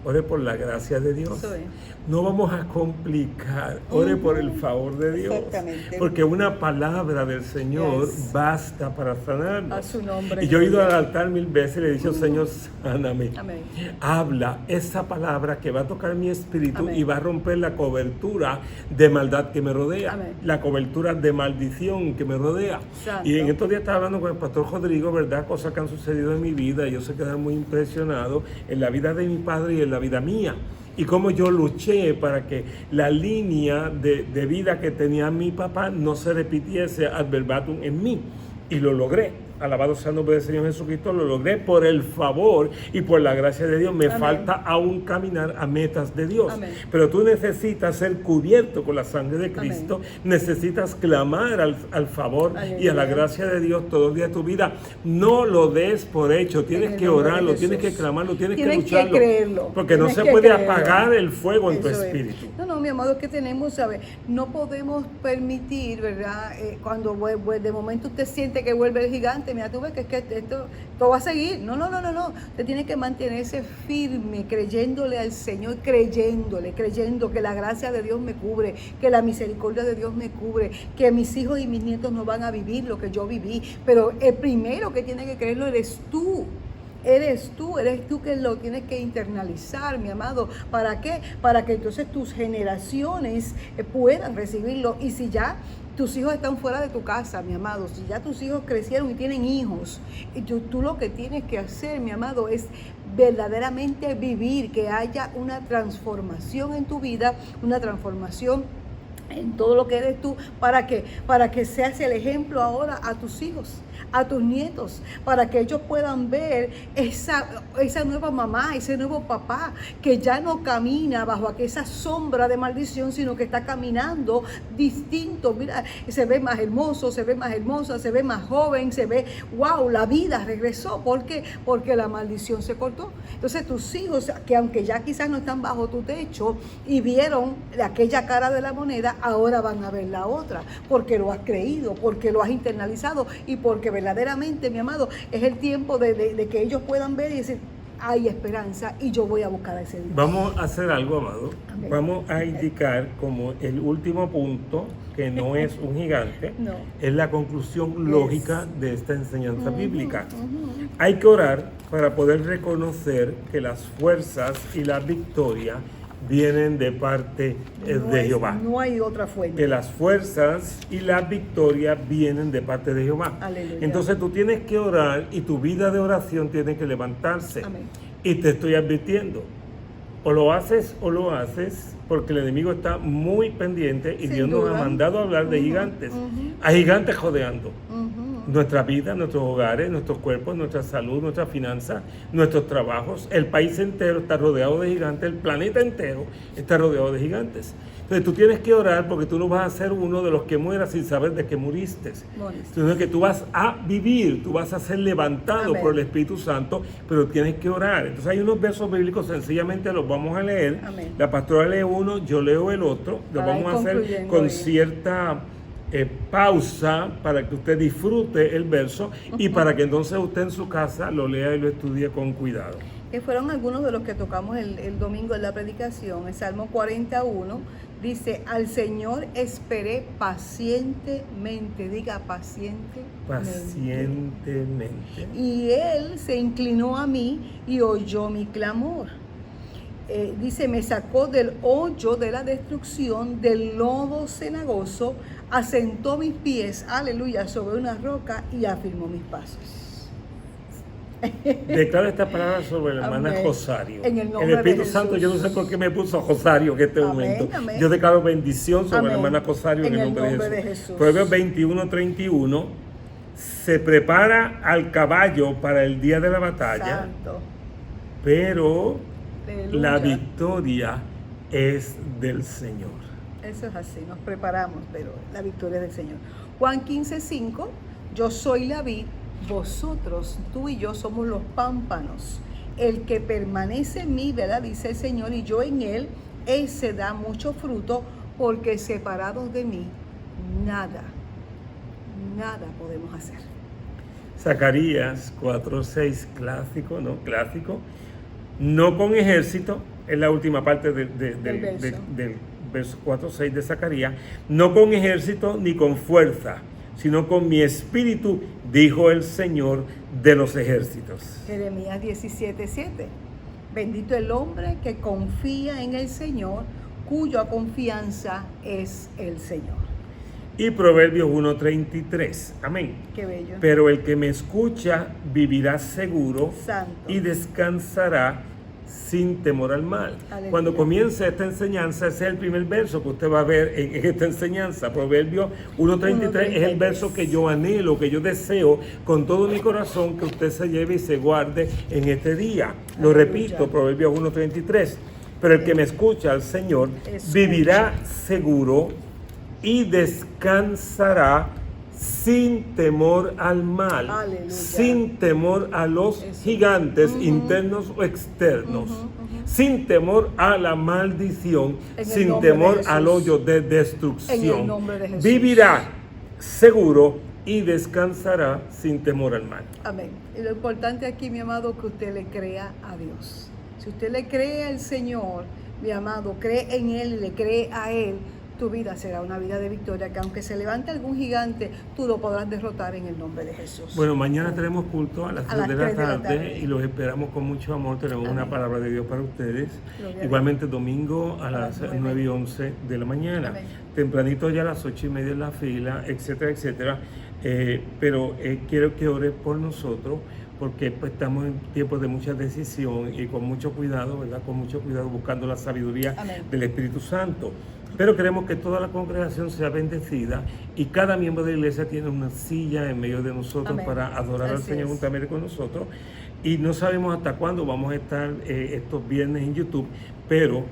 Ore por la gracia de Dios. Eso es. No vamos a complicar. Ore por el favor de Dios. Exactamente. Porque una palabra del Señor Yes. basta para sanarnos. A su nombre. Y yo he ido al altar 1000 veces y le he dicho, Señor, sáname. Amén. Habla esa palabra que va a tocar mi espíritu Amén. y va a romper la cobertura de maldad que me rodea. Amén. La cobertura de maldición que me rodea. Santo. Y en estos días estaba hablando con el pastor Rodrigo, ¿verdad? Cosas que han sucedido en mi vida y yo se quedé muy impresionado en la vida de mi padre y en la vida mía. Y cómo yo luché para que la línea de vida que tenía mi papá no se repitiese ad verbatim en mí. Y lo logré. Alabado sea el nombre del Señor Jesucristo, lo logré por el favor y por la gracia de Dios. Me Amén. falta aún caminar a metas de Dios. Amén. Pero tú necesitas ser cubierto con la sangre de Cristo. Amén. Necesitas clamar al favor y a la Aleluya. gracia de Dios todos los días de tu vida. No lo des por hecho. Tienes En el que nombre de orarlo, tienes Jesús. que clamarlo, tienes que Tienes lucharlo. que creerlo. Porque no Tienes se que puede creerlo. apagar el fuego en tu Eso es. espíritu. No, mi amado, es que tenemos, ¿sabes? No podemos permitir, ¿verdad? Cuando de momento usted siente que vuelve el gigante, mira, tú ves que es que esto va a seguir. No. Usted tiene que mantenerse firme, creyéndole al Señor, creyendo que la gracia de Dios me cubre, que la misericordia de Dios me cubre, que mis hijos y mis nietos no van a vivir lo que yo viví. Pero el primero que tiene que creerlo eres tú. Eres tú que lo tienes que internalizar, mi amado. ¿Para qué? Para que entonces tus generaciones puedan recibirlo. Y si ya tus hijos están fuera de tu casa, mi amado, si ya tus hijos crecieron y tienen hijos, y tú lo que tienes que hacer, mi amado, es verdaderamente vivir, que haya una transformación en tu vida, una transformación en todo lo que eres tú. ¿Para qué? Para que seas el ejemplo ahora a tus hijos, a tus nietos, para que ellos puedan ver esa nueva mamá, ese nuevo papá, que ya no camina bajo esa sombra de maldición, sino que está caminando distinto. Mira, se ve más hermoso, se ve más hermosa, se ve más joven, se ve, wow, la vida regresó. ¿Por qué? Porque la maldición se cortó. Entonces tus hijos, que aunque ya quizás no están bajo tu techo y vieron aquella cara de la moneda, ahora van a ver la otra, porque lo has creído, porque lo has internalizado y porque verdaderamente, mi amado, es el tiempo de que ellos puedan ver y decir, hay esperanza y yo voy a buscar a ese Dios. Vamos a hacer algo, amado. Amén. Vamos a indicar como el último punto, que no es un gigante, No. es la conclusión lógica de esta enseñanza bíblica. Ujú. Hay que orar para poder reconocer que las fuerzas y la victoria vienen de parte de Jehová. No hay otra fuente. Que las fuerzas y la victoria vienen de parte de Jehová. Aleluya. Entonces tú tienes que orar y tu vida de oración tiene que levantarse. Amén. Y te estoy advirtiendo, o lo haces porque el enemigo está muy pendiente y Sin Dios nos duda. ha mandado a hablar de gigantes. Ujú. Hay gigantes jodeando Ujú. nuestra vida, nuestros hogares, nuestros cuerpos, nuestra salud, nuestras finanzas, nuestros trabajos. El país entero está rodeado de gigantes, el planeta entero está rodeado de gigantes. Entonces tú tienes que orar porque tú no vas a ser uno de los que muera sin saber de qué muriste. Moriste. Sino que tú vas a vivir, tú vas a ser levantado Amén. por el Espíritu Santo, pero tienes que orar. Entonces hay unos versos bíblicos, sencillamente los vamos a leer. Amén. La pastora lee uno, yo leo el otro. Lo Para ir vamos a hacer concluyendo con ahí. cierta pausa para que usted disfrute el verso y para que entonces usted en su casa lo lea y lo estudie con cuidado. Que fueron algunos de los que tocamos el domingo en la predicación. El Salmo 41 dice, al Señor esperé pacientemente, diga pacientemente. Pacientemente. Y Él se inclinó a mí y oyó mi clamor. Dice, me sacó del hoyo de la destrucción, del lodo cenagoso, asentó mis pies, aleluya, sobre una roca y afirmó mis pasos. Declaro esta palabra sobre la hermana Amén. Rosario. En el nombre El Espíritu de Santo, Jesús. yo no sé por qué me puso Rosario en este Amén, momento. amén. Yo declaro bendición sobre Amén. la hermana Rosario en el nombre de Jesús. Proverbios 21:31. Se prepara al caballo para el día de la batalla, Santo. pero Aleluya. la victoria es del Señor. Eso es así, nos preparamos, pero la victoria es del Señor. Juan 15:5, yo soy la vid, vosotros, tú y yo somos los pámpanos. El que permanece en mí, ¿verdad? Dice el Señor, y yo en él, ese da mucho fruto, porque separados de mí, nada podemos hacer. Zacarías 4:6, clásico, ¿no? Clásico. No con ejército, es la última parte del verso 4:6 de Zacarías. No con ejército ni con fuerza, sino con mi espíritu, dijo el Señor de los ejércitos. Jeremías 17:7. Bendito el hombre que confía en el Señor, cuya confianza es el Señor. Y Proverbios 1:33. Amén. Qué bello. Pero el que me escucha vivirá seguro Santo. y descansará sin temor al mal. Aleluya. Cuando comience esta enseñanza, ese es el primer verso que usted va a ver en esta enseñanza. Proverbios 1:33 es el verso que yo anhelo, que yo deseo con todo mi corazón que usted se lleve y se guarde en este día. Lo Aleluya. repito, Proverbios 1:33. Pero el que me escucha al Señor vivirá seguro y descansará sin temor al mal, Aleluya. sin temor a los gigantes internos o externos, sin temor a la maldición, En el sin nombre de temor Jesús. al hoyo de En el destrucción. nombre de Jesús. Vivirá seguro y descansará sin temor al mal. Amén. Y lo importante aquí, mi amado, que usted le crea a Dios. Si usted le cree al Señor, mi amado, cree en Él y le cree a Él, tu vida será una vida de victoria, que aunque se levante algún gigante, tú lo podrás derrotar en el nombre de Jesús. Bueno, mañana tenemos culto a las 3 de la 3 de la tarde tarde. y los esperamos con mucho amor. Tenemos Amén. una palabra de Dios para ustedes. Gloria a Igualmente domingo a las las 9. 9:11 de la mañana. Amén. Tempranito ya a las 8:30 en la fila, etcétera, etcétera. Pero quiero que ores por nosotros, porque pues, estamos en tiempos de mucha decisión y con mucho cuidado, ¿verdad? Con mucho cuidado buscando la sabiduría Amén. del Espíritu Santo. Pero queremos que toda la congregación sea bendecida y cada miembro de la iglesia tiene una silla en medio de nosotros Amén. para adorar al Así Señor es. juntamente con nosotros. Y no sabemos hasta cuándo vamos a estar estos viernes en YouTube, pero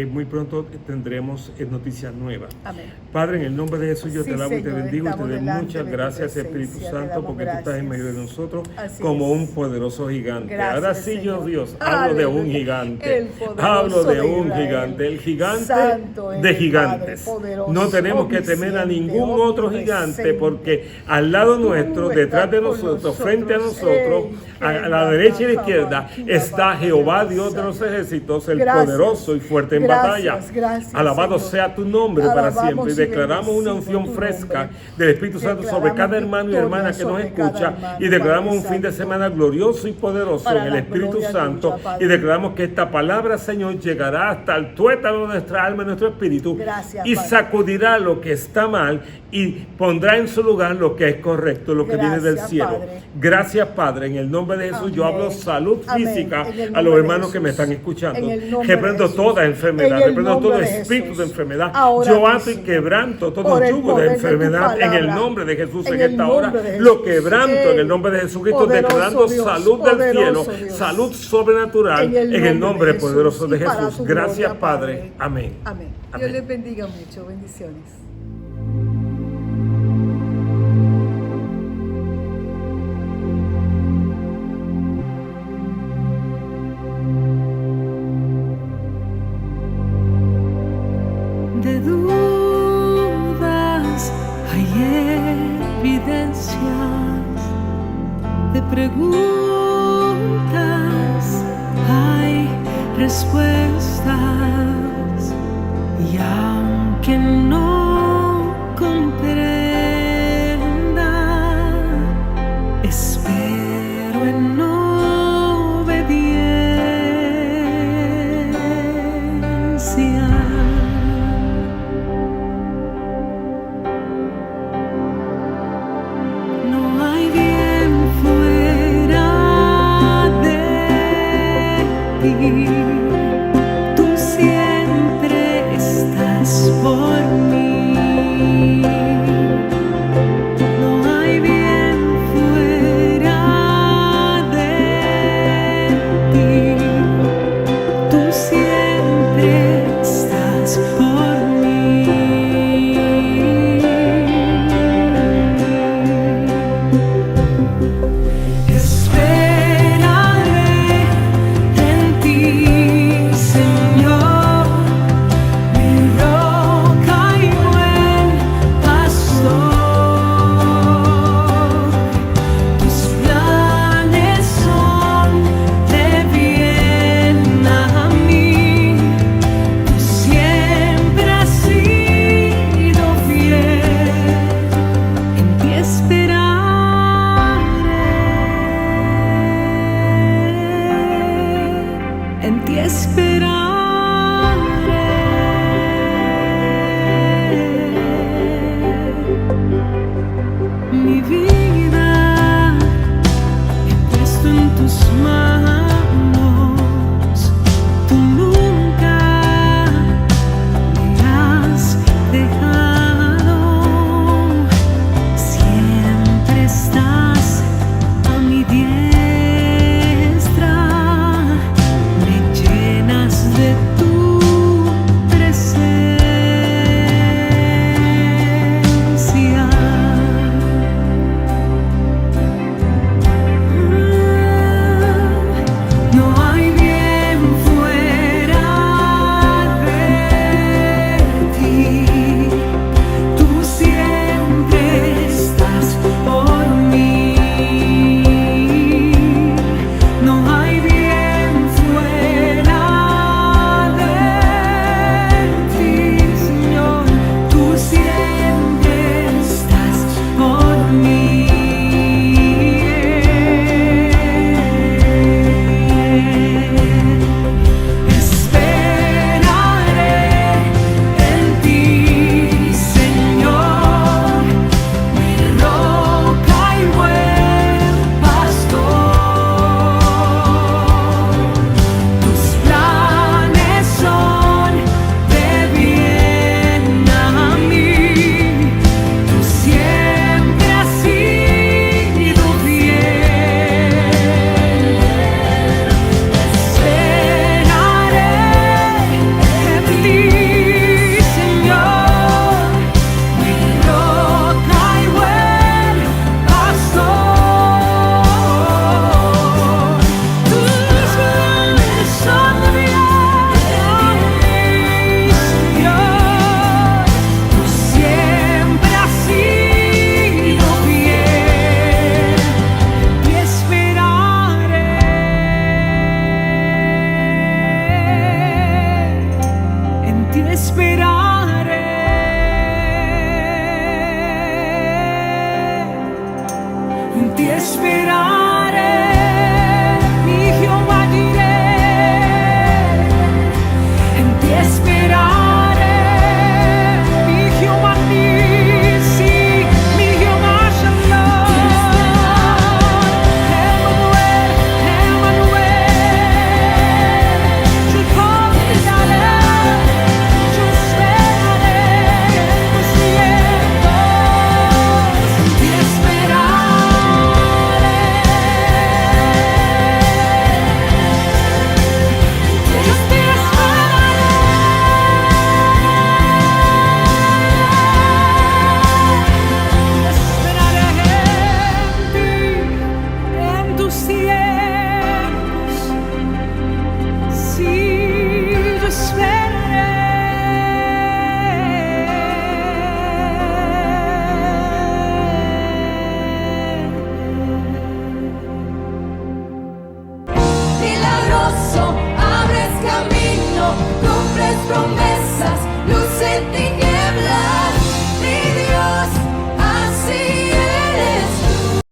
muy pronto tendremos noticias nuevas. Amén. Padre, en el nombre de Jesús yo Sí, te alabo y te Señor, bendigo y te estamos doy delante muchas de tu gracias, Espíritu presencia, te Santo, damos porque tú estás en medio de gracias. nosotros Así como es. un poderoso gigante. Gracias, Ahora sí, Señor. Dios, hablo de un Aleluya. gigante. El poderoso Hablo de de un Israel. gigante, el gigante Santo es de el gigantes. Padre, poderoso, No tenemos que temer a omnisciente, ningún otro gigante, omnipresente. porque al lado Tú nuestro, estás detrás de con nosotros, frente a nosotros. nosotros, Ey, a la derecha y a la qué izquierda, bacana, está qué Jehová, bacana. Dios de los ejércitos, el Gracias. poderoso y fuerte en Gracias, batalla. gracias, Alabado Señor. sea tu nombre para Alabamos siempre. Y y declaramos una bendecimos unción tu fresca nombre. del Espíritu Santo sobre Declaramos cada hermano y hermana que nos victoria sobre escucha. cada hermano, Y declaramos un Padre fin de Santo. semana glorioso y poderoso Para en el la Espíritu gloria Santo. tuya, Padre. Y declaramos que esta palabra, Señor, llegará hasta el tuétano de nuestra alma y nuestro espíritu. Gracias, y Padre. sacudirá lo que está mal y pondrá en su lugar lo que es correcto, lo que viene del Gracias, cielo. Padre. Gracias, Padre. En el nombre de Jesús, yo Amén. hablo salud Amén. física En el a nombre los de hermanos que Jesús. me están escuchando. En el nombre de Reprendo Jesús. toda enfermedad, En el reprendo todo nombre de espíritu Jesús. de enfermedad. Ahora Yo ato y mismo. quebranto todo Por el yugo de poder de tu enfermedad en el palabra. nombre de Jesús En en el esta hora. nombre de Lo Jesús. quebranto en el nombre de Jesucristo, Poderoso declarando Dios, salud del cielo, poderoso Dios. salud sobrenatural en el nombre de Jesús poderoso de y para Jesús. tu Gracias, gloria, Padre. Amén. Amén. Amén. Dios les bendiga mucho. Bendiciones. De dudas hay evidencias, de preguntas hay respuestas, y aunque no comprenda, espero en obediencia. No hay bien fuera de ti, tú siempre estás por mí. esperanza.